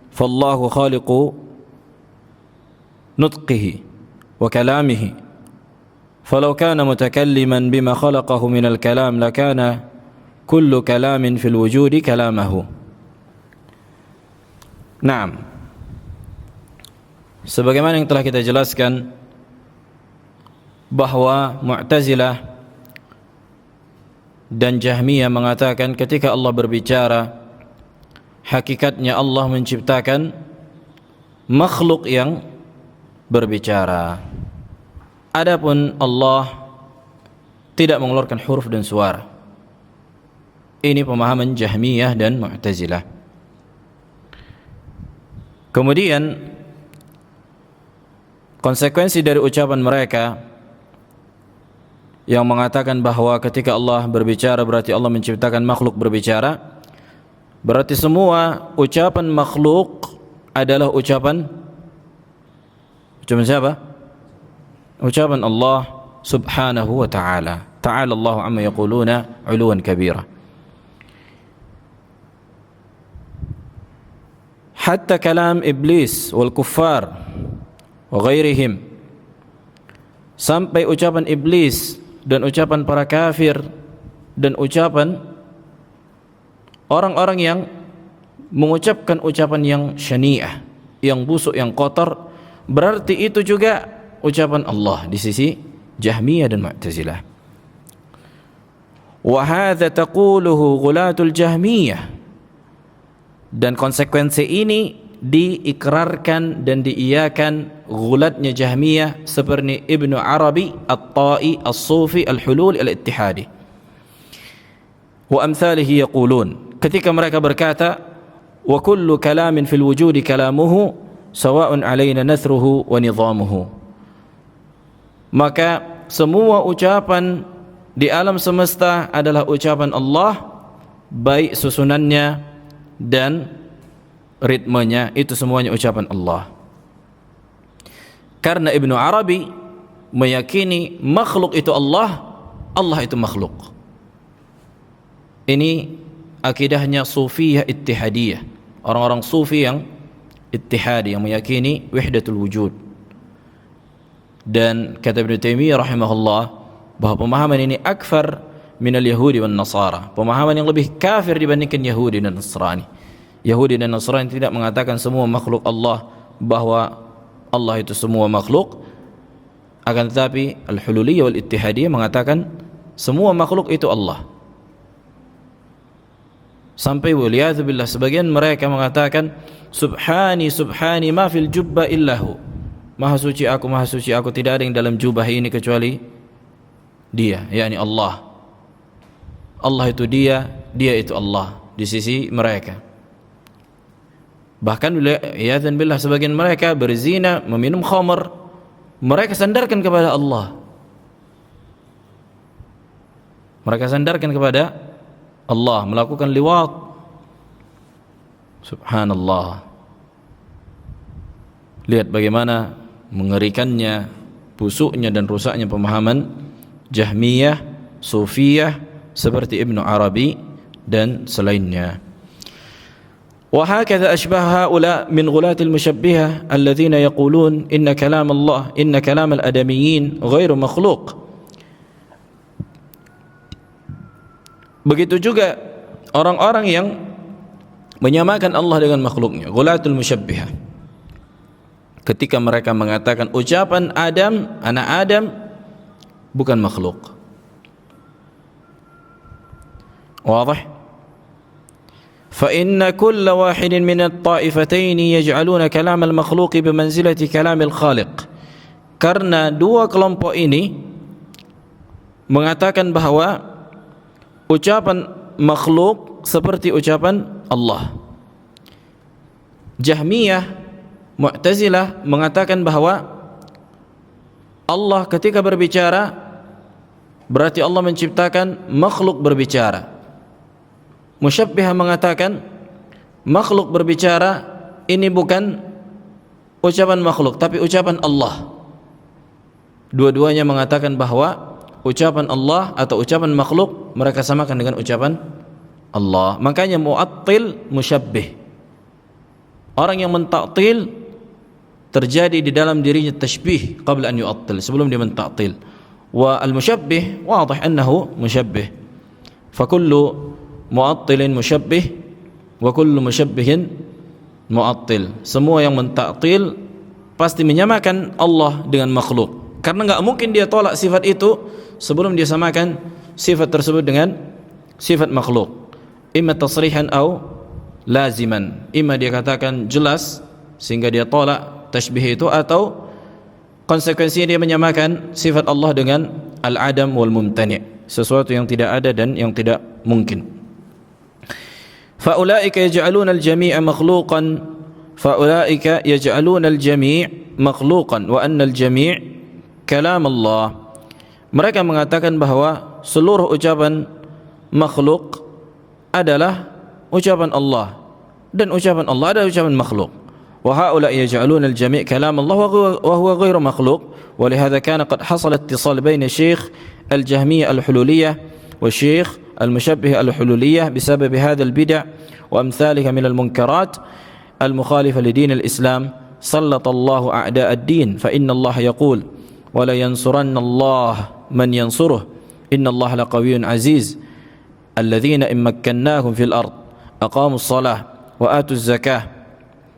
فالله خالق نطقه وكلامه فلو كان متكلما بما خلقه من الكلام لكان كل كلام في الوجود كلامه. Naam. Sebagaimana yang telah kita jelaskan bahwa Mu'tazilah dan Jahmiyah mengatakan ketika Allah berbicara, hakikatnya Allah menciptakan makhluk yang berbicara. Adapun Allah tidak mengeluarkan huruf dan suara. Ini pemahaman Jahmiyah dan Mu'tazilah. Kemudian konsekuensi dari ucapan mereka yang mengatakan bahwa ketika Allah berbicara berarti Allah menciptakan makhluk berbicara, berarti semua ucapan makhluk adalah ucapan siapa? Ucapan Allah subhanahu wa ta'ala. Ta'ala Allah amma yaquluna 'uluwan kabira. Hatta kalam iblis wal kuffar wa ghairihim, sampai ucapan iblis dan ucapan para kafir dan ucapan orang-orang yang mengucapkan ucapan yang syani'ah, yang busuk, yang kotor, berarti itu juga ucapan Allah di sisi Jahmiyah dan Mu'tazilah. Wa hadza taquluhu ghulatul Jahmiyah, dan konsekuensi ini diikrarkan dan diiyakan ghulatnya Jahmiyah seperti Ibnu Arabi At-Ta'i As-Sufi Al-Hulul Al-Ittihadi wa amthalihi yaqulun, ketika mereka berkata wa kullu kalamin fil wujudi kalamuhu sawa'un alaina nathruhu wa nizamuhu, maka semua ucapan di alam semesta adalah ucapan Allah, baik susunannya dan ritmenya, itu semuanya ucapan Allah. Karena Ibnu Arabi meyakini makhluk itu Allah, Allah itu makhluk. Ini akidahnya Sufiyah Ittihadiyah, orang-orang Sufi yang Ittihadi, yang meyakini wahdatul wujud. Dan kata Ibnu Taimiyah rahimahullah bahwa pemahaman ini akfar minal Yahudi wan Nasara, pemahaman yang lebih kafir dibandingkan Yahudi dan Nasrani. Yahudi dan Nasrani tidak mengatakan semua makhluk Allah, bahwa Allah itu semua makhluk, akan tetapi Al-Hululiyah wal Ittihadiyah mengatakan semua makhluk itu Allah. Sampai waliyadzubillah sebagian mereka mengatakan subhani subhani ma fil jubba illahu, maha suci aku, tidak ada yang dalam jubah ini kecuali Dia, yakni Allah. Allah itu Dia, Dia itu Allah di sisi mereka. Bahkan ya'adzan billah sebagian mereka berzina, meminum khamr, mereka sandarkan kepada Allah. Mereka sandarkan kepada Allah, melakukan liwat. Subhanallah. Lihat bagaimana mengerikannya, busuknya dan rusaknya pemahaman Jahmiyah, Sufiyah seperti Ibnu Arabi dan selainnya. وهكذا أشبه هؤلاء من غلاة المشبهة الذين يقولون إن كلام الله إن كلام الآدميين غير مخلوق. Begitu juga orang-orang yang menyamakan Allah dengan makhluknya, ghulatul musyabbihah, ketika mereka mengatakan ucapan Adam, anak Adam bukan makhluk. Wadah? فإن كل واحد من الطائفتين يجعلون كلام المخلوق بمنزلة كلام الخالق. Karena dua kelompok ini mengatakan bahwa ucapan makhluk seperti ucapan Allah. Jahmiyah, Mu'tazilah mengatakan bahwa Allah ketika berbicara berarti Allah menciptakan makhluk berbicara. Musyabbihah mengatakan makhluk berbicara ini bukan ucapan makhluk tapi ucapan Allah. Dua-duanya mengatakan bahwa ucapan Allah atau ucapan makhluk mereka samakan dengan ucapan Allah. Makanya mu'attil musyabbih, orang yang mentaktil terjadi di dalam dirinya tashbih qabla an yu'attil, sebelum dia mentaktil. Wa al-musyabbih wadih annahu musyabbih. Fa kullu mu'attilin musyabbih wa kullu musyabbihin mu'attil. Semua yang mentaktil pasti menyamakan Allah dengan makhluk, karena enggak mungkin dia tolak sifat itu sebelum dia samakan sifat tersebut dengan sifat makhluk. Imma tasrihan au laziman, imma dia katakan jelas sehingga dia tolak tashbih itu, atau konsekuensinya dia menyamakan sifat Allah dengan al-adam wal mumtani', sesuatu yang tidak ada dan yang tidak mungkin. فأولئك يجعلون الجميع مخلوقا فأولئك يجعلون الجميع مخلوقا وأن الجميع كلام الله. Mereka mengatakan bahwa seluruh ucapan makhluk adalah ucapan Allah dan ucapan Allah adalah ucapan makhluk. وهؤلاء يجعلون الجميع كلام الله وهو غير مخلوق. ولهذا كان قد حصل اتصال بين الشيخ الجهمية الحلولية والشيخ المشبه الحلولية بسبب هذا البدع وأمثالها من المنكرات المخالفة لدين الإسلام sallallahu a'da ad-din fa inna Allah yaqul wa la yansuranna Allah man yansuruh inna Allah laqawiyyun aziz alladhina in makkannahum fil ard aqamus salah wa atuz zakah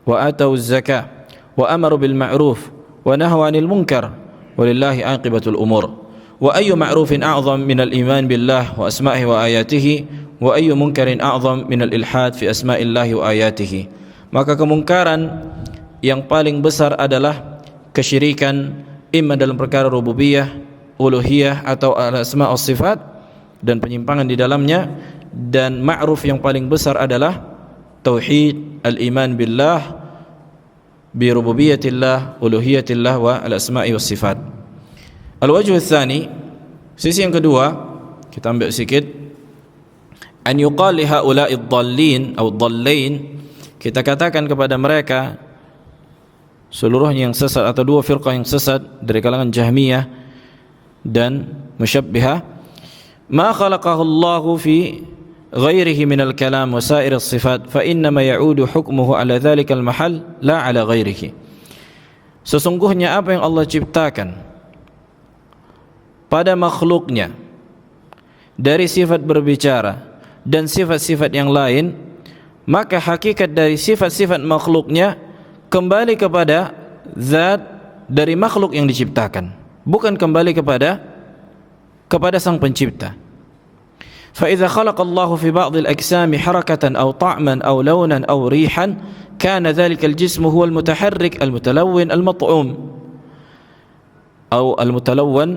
wa atawuz zakah wa amaru bil ma'ruf wa nahaw 'anil munkar walillahi 'aqibatul umur. Wa ayyu ma'rufin a'zam min al-iman billah wa asma'ihi wa ayatihi wa ayyu munkarin a'zam min al-ilhad fi asma'illahi wa ayatihi. Maka kemungkaran yang paling besar adalah kesyirikan imma dalam perkara rububiyah, uluhiyah atau asma' was sifat dan penyimpangan di dalamnya, dan ma'ruf yang paling besar adalah tauhid al-iman billah bi rububiyatillah, uluhiyatillah wa al-asma'i was sifat. Al-wajh ats-tsani, sisi yang kedua, kita ambil sedikit, an yuqal li haula'i ad-dallin atau ad-dallain, kita katakan kepada mereka seluruhnya yang sesat atau dua firqah yang sesat dari kalangan Jahmiyah dan Musyabbihah, ma khalaqahu Allah fi ghairihi min al-kalam wa sa'ir as-sifat fa innama ya'udu hukmuhu ala dhalika al-mahal la ala ghairihi. Sesungguhnya apa yang Allah ciptakan pada makhluknya dari sifat berbicara dan sifat-sifat yang lain, maka hakikat dari sifat-sifat makhluknya kembali kepada zat dari makhluk yang diciptakan, bukan kembali kepada sang pencipta. فإذا خلق الله في بعض الأجسام حركة أو طعما أو لونا أو ريحا كان ذلك الجسم هو المتحرك المتلون المطعوم أو المتلون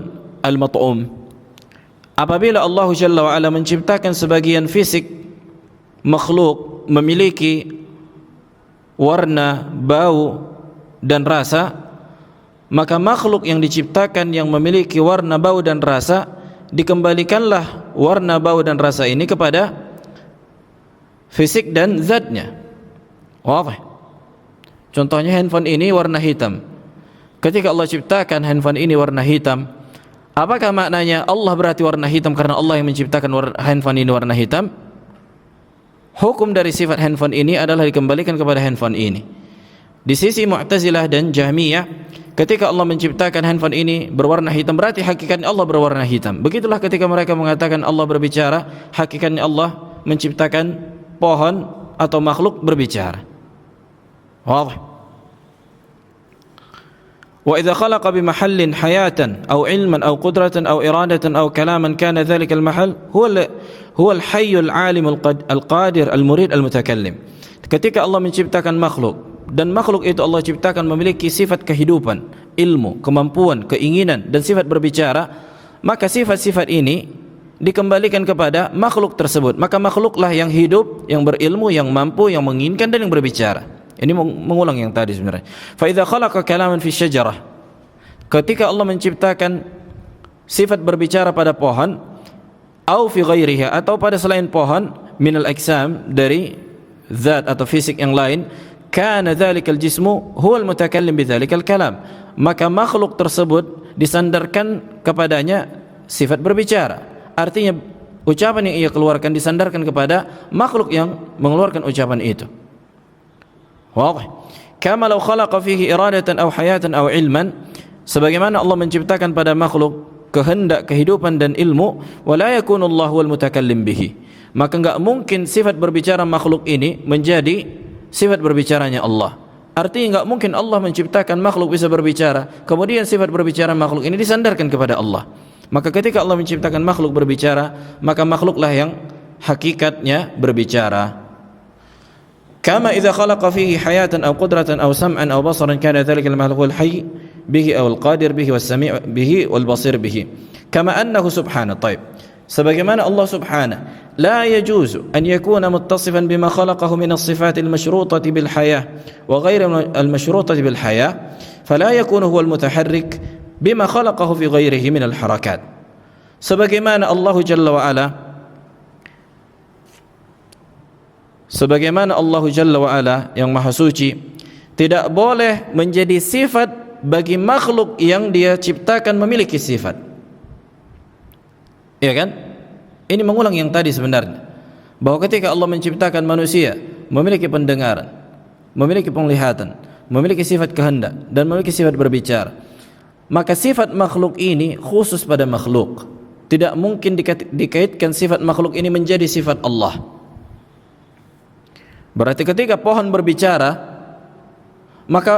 المطعوم. Apabila Allah Jalla wa Ala menciptakan sebagian fisik makhluk memiliki warna, bau dan rasa, maka makhluk yang diciptakan yang memiliki warna, bau dan rasa dikembalikanlah warna, bau dan rasa ini kepada fisik dan zatnya. Wafah. Contohnya handphone ini warna hitam. Ketika Allah ciptakan handphone ini warna hitam, apakah maknanya Allah berarti warna hitam karena Allah yang menciptakan handphone ini warna hitam? Hukum dari sifat handphone ini adalah dikembalikan kepada handphone ini. Di sisi Mu'tazilah dan Jahmiyah, ketika Allah menciptakan handphone ini berwarna hitam, berarti hakikatnya Allah berwarna hitam. Begitulah ketika mereka mengatakan Allah berbicara, hakikatnya Allah menciptakan pohon atau makhluk berbicara. Wadah. Wa idza khalaqa bi mahallin hayatan aw ilman aw qudratan aw iradatan aw kalaman kana dhalika al-mahall huwa al-hayy al-alim al-qadir al-murid al-mutakallim. Ketika Allah menciptakan makhluk dan makhluk itu Allah ciptakan memiliki sifat kehidupan, ilmu, kemampuan, keinginan dan sifat berbicara, maka sifat-sifat ini dikembalikan kepada makhluk tersebut. Maka makhluklah yang hidup, yang berilmu, yang mampu, yang menginginkan dan yang berbicara. Ini mengulang yang tadi sebenarnya. Fa idza khalaqa kalaman fi syajarah, ketika Allah menciptakan sifat berbicara pada pohon, au fi ghairiha, atau pada selain pohon, minal ajsam, dari zat atau fisik yang lain, kana dzalikal jismu huwal mutakallim bidzalikal kalam, maka makhluk tersebut disandarkan kepadanya sifat berbicara. Artinya ucapan yang ia keluarkan disandarkan kepada makhluk yang mengeluarkan ucapan itu. Wadah. Kama law khalaqa fihi iradatan aw hayatan aw ilman, sebagaimana Allah menciptakan pada makhluk kehendak, kehidupan dan ilmu, wala yakunu Allah wal mutakallim bihi, maka enggak mungkin sifat berbicara makhluk ini menjadi sifat berbicaranya Allah. Artinya enggak mungkin Allah menciptakan makhluk bisa berbicara, kemudian sifat berbicara makhluk ini disandarkan kepada Allah. Maka ketika Allah menciptakan makhluk berbicara, maka makhluklah yang hakikatnya berbicara. Kama idza khalaqa fihi hayatan aw qudratan aw sam'an aw basaran kana dhalika al-makhluq al-hayy bihi aw al-qadir bihi was-sami' bihi wal-basir bihi. Kama annahu subhanahu. Taib. Sebagaimana Allah subhanahu la yajuzu an yakuna muttasifan bima khalaqahu min as-sifat al-mashrutati bil hayah wa ghayr al-mashrutati bil hayah, fala yakunu huwa al-mutaharrik bima khalaqahu fi ghayrihi min al-harakat. Sebagaimana Allah Jalla wa Ala yang Maha Suci tidak boleh menjadi sifat bagi makhluk yang Dia ciptakan memiliki sifat. Ya kan? Ini mengulang yang tadi sebenarnya, bahwa ketika Allah menciptakan manusia memiliki pendengaran, memiliki penglihatan, memiliki sifat kehendak dan memiliki sifat berbicara. Maka sifat makhluk ini khusus pada makhluk. Tidak mungkin dikaitkan sifat makhluk ini menjadi sifat Allah. Berarti ketika pohon berbicara, maka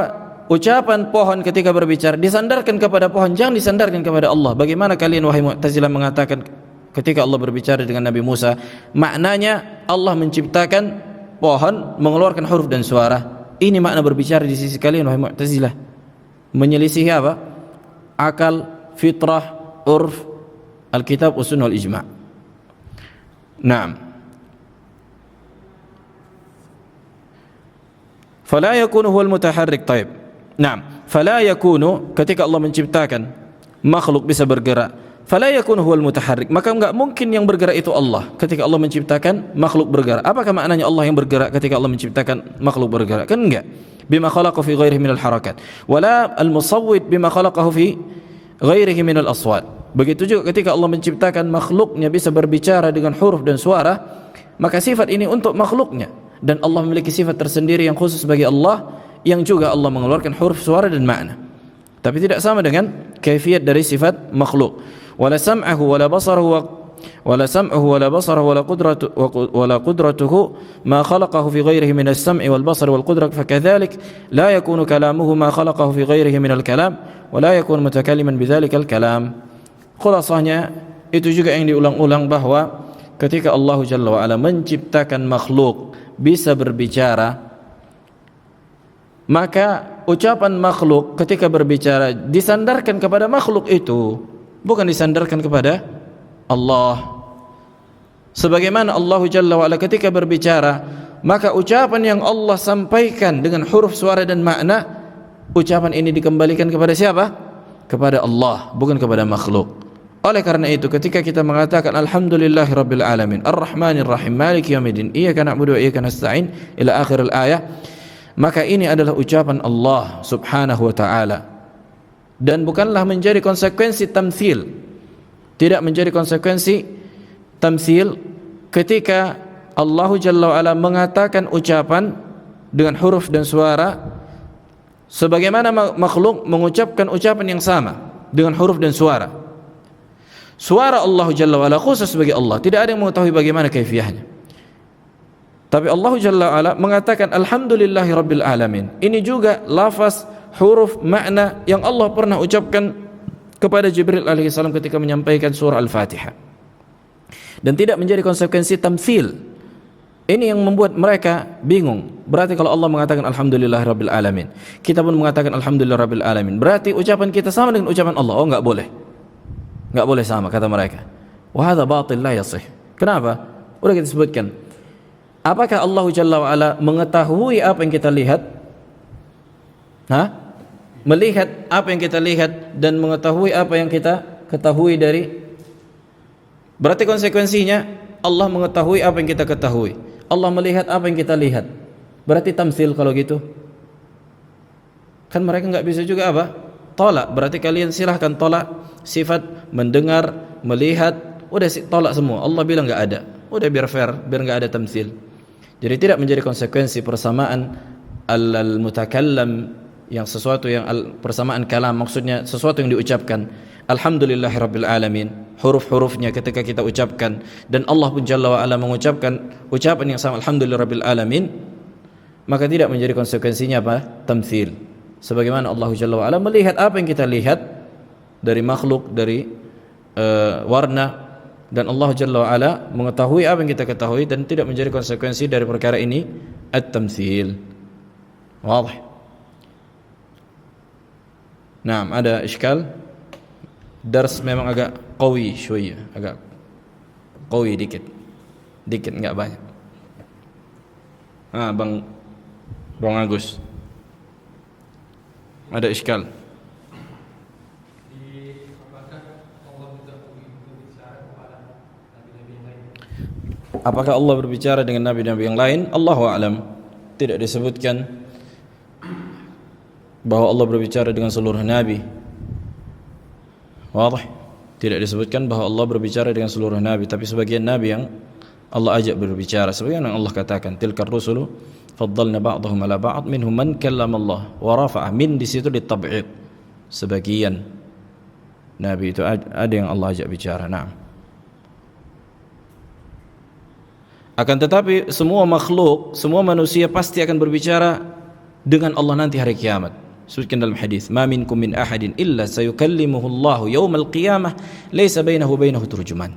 ucapan pohon ketika berbicara disandarkan kepada pohon, jangan disandarkan kepada Allah. Bagaimana kalian wahai Mu'tazilah mengatakan ketika Allah berbicara dengan Nabi Musa, maknanya Allah menciptakan pohon mengeluarkan huruf dan suara. Ini makna berbicara di sisi kalian wahai Mu'tazilah. Menyelisihi apa? Akal, fitrah, urf, Alkitab, Usunnah wal Ijma'. Naam. Fala yakunu huwal mutaharrik. Taib. Naam. Fala yakunu, ketika Allah menciptakan makhluk bisa bergerak, fala yakunu huwal mutaharrik, maka enggak mungkin yang bergerak itu Allah. Ketika Allah menciptakan makhluk bergerak, apakah maknanya Allah yang bergerak ketika Allah menciptakan makhluk bergerak? Kan enggak. Bima khalaqa fi ghairihi minal harakat, wala al-musawwid bima khalaqahu fi ghairihi minal aswat. Begitu juga ketika Allah menciptakan makhluknya bisa berbicara dengan huruf dan suara, maka sifat ini untuk makhluknya. Dan Allah memiliki sifat tersendiri yang khusus bagi Allah, yang juga Allah mengeluarkan huruf, suara dan makna. Tapi tidak sama dengan kaifiyat dari sifat makhluk. Wala sam'ahu wala basarahu wala sam'ahu wala basarahu wala qudratuhu ma khalaqahu fi ghairihi min as-sam'i wal basari wal qudrah, fakadzalik la yakunu kalamuhu ma khalaqahu fi ghairihi min al-kalam wa la yakunu mutakalliman bidzalikal kalam. Khulasahnya itu juga yang diulang-ulang bahwa ketika Allah Jalla wa Ala menciptakan makhluk bisa berbicara, maka ucapan makhluk ketika berbicara disandarkan kepada makhluk itu, bukan disandarkan kepada Allah. Sebagaimana Allah Jalla wa Ala ketika berbicara, maka ucapan yang Allah sampaikan dengan huruf, suara dan makna, ucapan ini dikembalikan kepada siapa? Kepada Allah, bukan kepada makhluk. Oleh karena itu ketika kita mengatakan alhamdulillahi rabbil alamin arrahmanir rahim maliki yaumiddin iyyaka na'budu wa iyyaka nasta'in ila akhir al-ayah, maka ini adalah ucapan Allah subhanahu wa ta'ala, dan bukanlah menjadi konsekuensi tamthil. Tidak menjadi konsekuensi tamthil ketika Allah Jalla wa Ala mengatakan ucapan dengan huruf dan suara sebagaimana makhluk mengucapkan ucapan yang sama dengan huruf dan suara. Suara Allah Jalla wa Ala khusus bagi Allah, tidak ada yang mengetahui bagaimana kaifiyahnya. Tapi Allah Jalla wa Ala mengatakan alhamdulillahi rabbil alamin. Ini juga lafaz, huruf, makna yang Allah pernah ucapkan kepada Jibril alaihi salam ketika menyampaikan surah Al-Fatihah. Dan tidak menjadi konsekuensi tamthil. Ini yang membuat mereka bingung. Berarti kalau Allah mengatakan alhamdulillahi rabbil alamin, kita pun mengatakan alhamdulillahi rabbil alamin, berarti ucapan kita sama dengan ucapan Allah. Oh, enggak boleh. Enggak boleh sama, kata mereka. Wa hadza batil la yasih. Kenapa? Udah kita sebutkan. Apakah Allah Jalla wa Ala mengetahui apa yang kita lihat? Melihat apa yang kita lihat dan mengetahui apa yang kita ketahui dari. Berarti konsekuensinya Allah mengetahui apa yang kita ketahui, Allah melihat apa yang kita lihat. Berarti tamtsil kalau gitu. Kan mereka enggak bisa juga apa? Tolak. Berarti kalian silahkan tolak sifat mendengar, melihat, udah tolak semua. Allah bilang enggak ada. Udah biar fair, biar enggak ada tamtsil. Jadi tidak menjadi konsekuensi persamaan al-mutakallam, yang sesuatu yang persamaan kalam, maksudnya sesuatu yang diucapkan alhamdulillahirabbil alamin, huruf-hurufnya ketika kita ucapkan, dan Allah pun Jalla wa Ala mengucapkan ucapan yang sama alhamdulillahirabbil alamin, maka tidak menjadi konsekuensinya apa? Tamtsil. Sebagaimana Allah Jalla wa Ala melihat apa yang kita lihat dari makhluk, dari warna, dan Allah Jalla wa Ala mengetahui apa yang kita ketahui, dan tidak menjadi konsekuensi dari perkara ini at-tamtsil. Wadah. Naam, ada iskal? Dars memang agak qawi syuya, agak qawi dikit, enggak banyak. Bang Agus, ada iskal? Apakah Allah berbicara dengan nabi-nabi yang lain? Allahu a'lam. Tidak disebutkan bahwa Allah berbicara dengan seluruh nabi. Wadah. Tidak disebutkan bahwa Allah berbicara dengan seluruh nabi, tapi sebagian nabi yang Allah ajak berbicara. Sebagaimana Allah katakan, tilkar rusulu faddalna ba'dahum ala ba'd minhum man kallama Allah wa rafa'a. Min di situ ditab'id. Sebagian nabi itu ada yang Allah ajak bicara. Naam. Akan tetapi semua makhluk, semua manusia pasti akan berbicara dengan Allah nanti hari kiamat. Sebutkan dalam hadis, "Ma minkum min ahadin illa sayukallimuhu Allah yaumal qiyamah, laisa bainahu bainahu turjuman."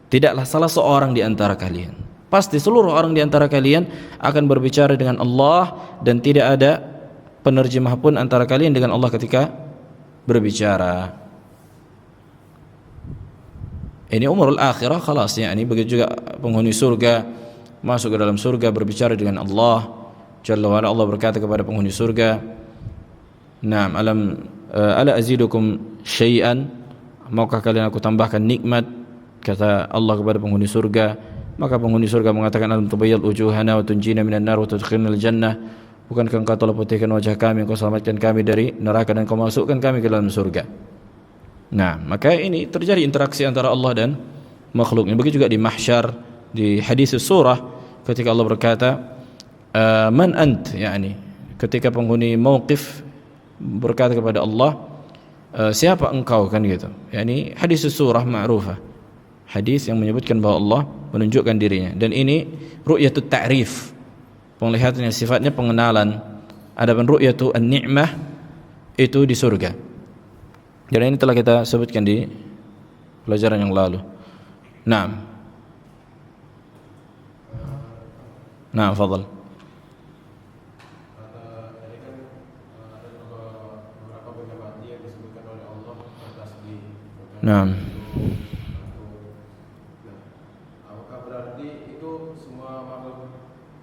Tidaklah salah seorang di antara kalian, pasti seluruh orang di antara kalian akan berbicara dengan Allah dan tidak ada penerjemah pun antara kalian dengan Allah ketika berbicara. Ini umurul akhirah khalas ya. Ini begitu juga penghuni surga masuk ke dalam surga berbicara dengan Allah Jalla wa ala. Allah berkata kepada penghuni surga, "Naam, ala azidukum syai'an?" Maukah kalian aku tambahkan nikmat? Kata Allah kepada penghuni surga. Maka penghuni surga mengatakan, "Alam tubayyid wujuhana wa tunjina minan nar wa tudkhilnal jannah?" Bukankah engkau telah putihkan wajah kami, engkau selamatkan kami dari neraka dan engkau masukkan kami ke dalam surga? Nah, maka ini terjadi interaksi antara Allah dan makhluknya. Begitu juga di mahsyar, di hadis surah ketika Allah berkata, "Man ant?" yakni ketika penghuni mauqif berkata kepada Allah, "Siapa engkau?" kan gitu. Yakni hadis surah ma'rufah. Hadis yang menyebutkan bahwa Allah menunjukkan dirinya. Dan ini ru'yatut ta'rif. Penglihatan yang sifatnya pengenalan. Adapun ru'yatu an-ni'mah itu di surga. Dan ini telah kita sebutkan di pelajaran yang lalu. Naam. Naam, fadhal. Naam. Apakah berarti itu semua makhluk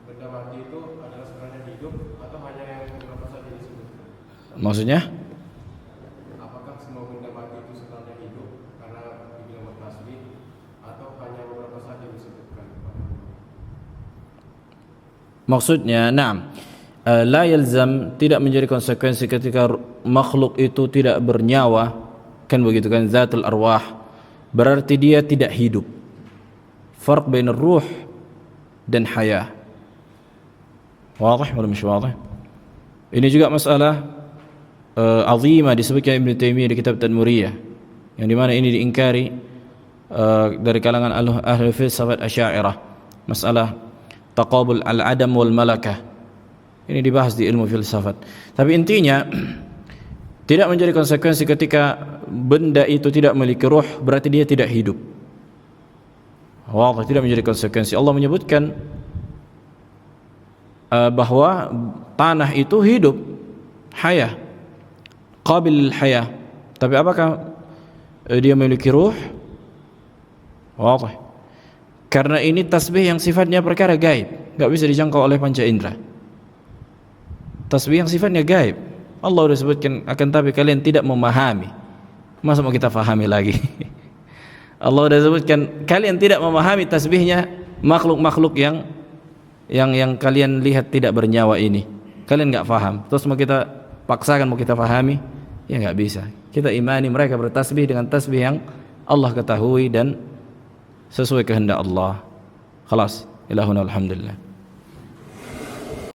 benda mati itu adalah sebenarnya hidup atau hanya yang beberapa saja disebutkan? Maksudnya? Apakah semua benda mati itu sebenarnya hidup karena dibilang bertasbih atau hanya beberapa saja disebutkan? Maksudnya, naam. La yalzam, tidak menjadi konsekuensi ketika makhluk itu tidak bernyawa, kan begitu kan, zatul arwah, berarti dia tidak hidup. Farq bain ruh dan hayah. Wadih atau mش wadih? Ini juga masalah azimah disebutkan Ibnu Taimiyah di kitab Tadmuriyah, yang dimana ini diingkari dari kalangan ahli filsafat Asy'ariyah, masalah taqabul al-adam wal malakah. Ini dibahas di ilmu filsafat. Tapi intinya tidak menjadi konsekuensi ketika benda itu tidak memiliki ruh, berarti dia tidak hidup. Wah, tidak menjadi konsekuensi. Allah menyebutkan bahwa tanah itu hidup, hayah, qabil hayah. Tapi apakah dia memiliki ruh? Wah, karena ini tasbih yang sifatnya perkara gaib, enggak bisa dijangkau oleh panca indera. Tasbih yang sifatnya gaib. Allah sudah sebutkan, akan tapi kalian tidak memahami. Masa mau kita fahami lagi? Allah sudah sebutkan, kalian tidak memahami tasbihnya makhluk-makhluk yang kalian lihat tidak bernyawa ini. Kalian enggak faham. Terus mau kita paksakan, mau kita fahami? Ya enggak bisa. Kita imani mereka bertasbih dengan tasbih yang Allah ketahui dan sesuai kehendak Allah. Khalas. Ilahuna alhamdulillah.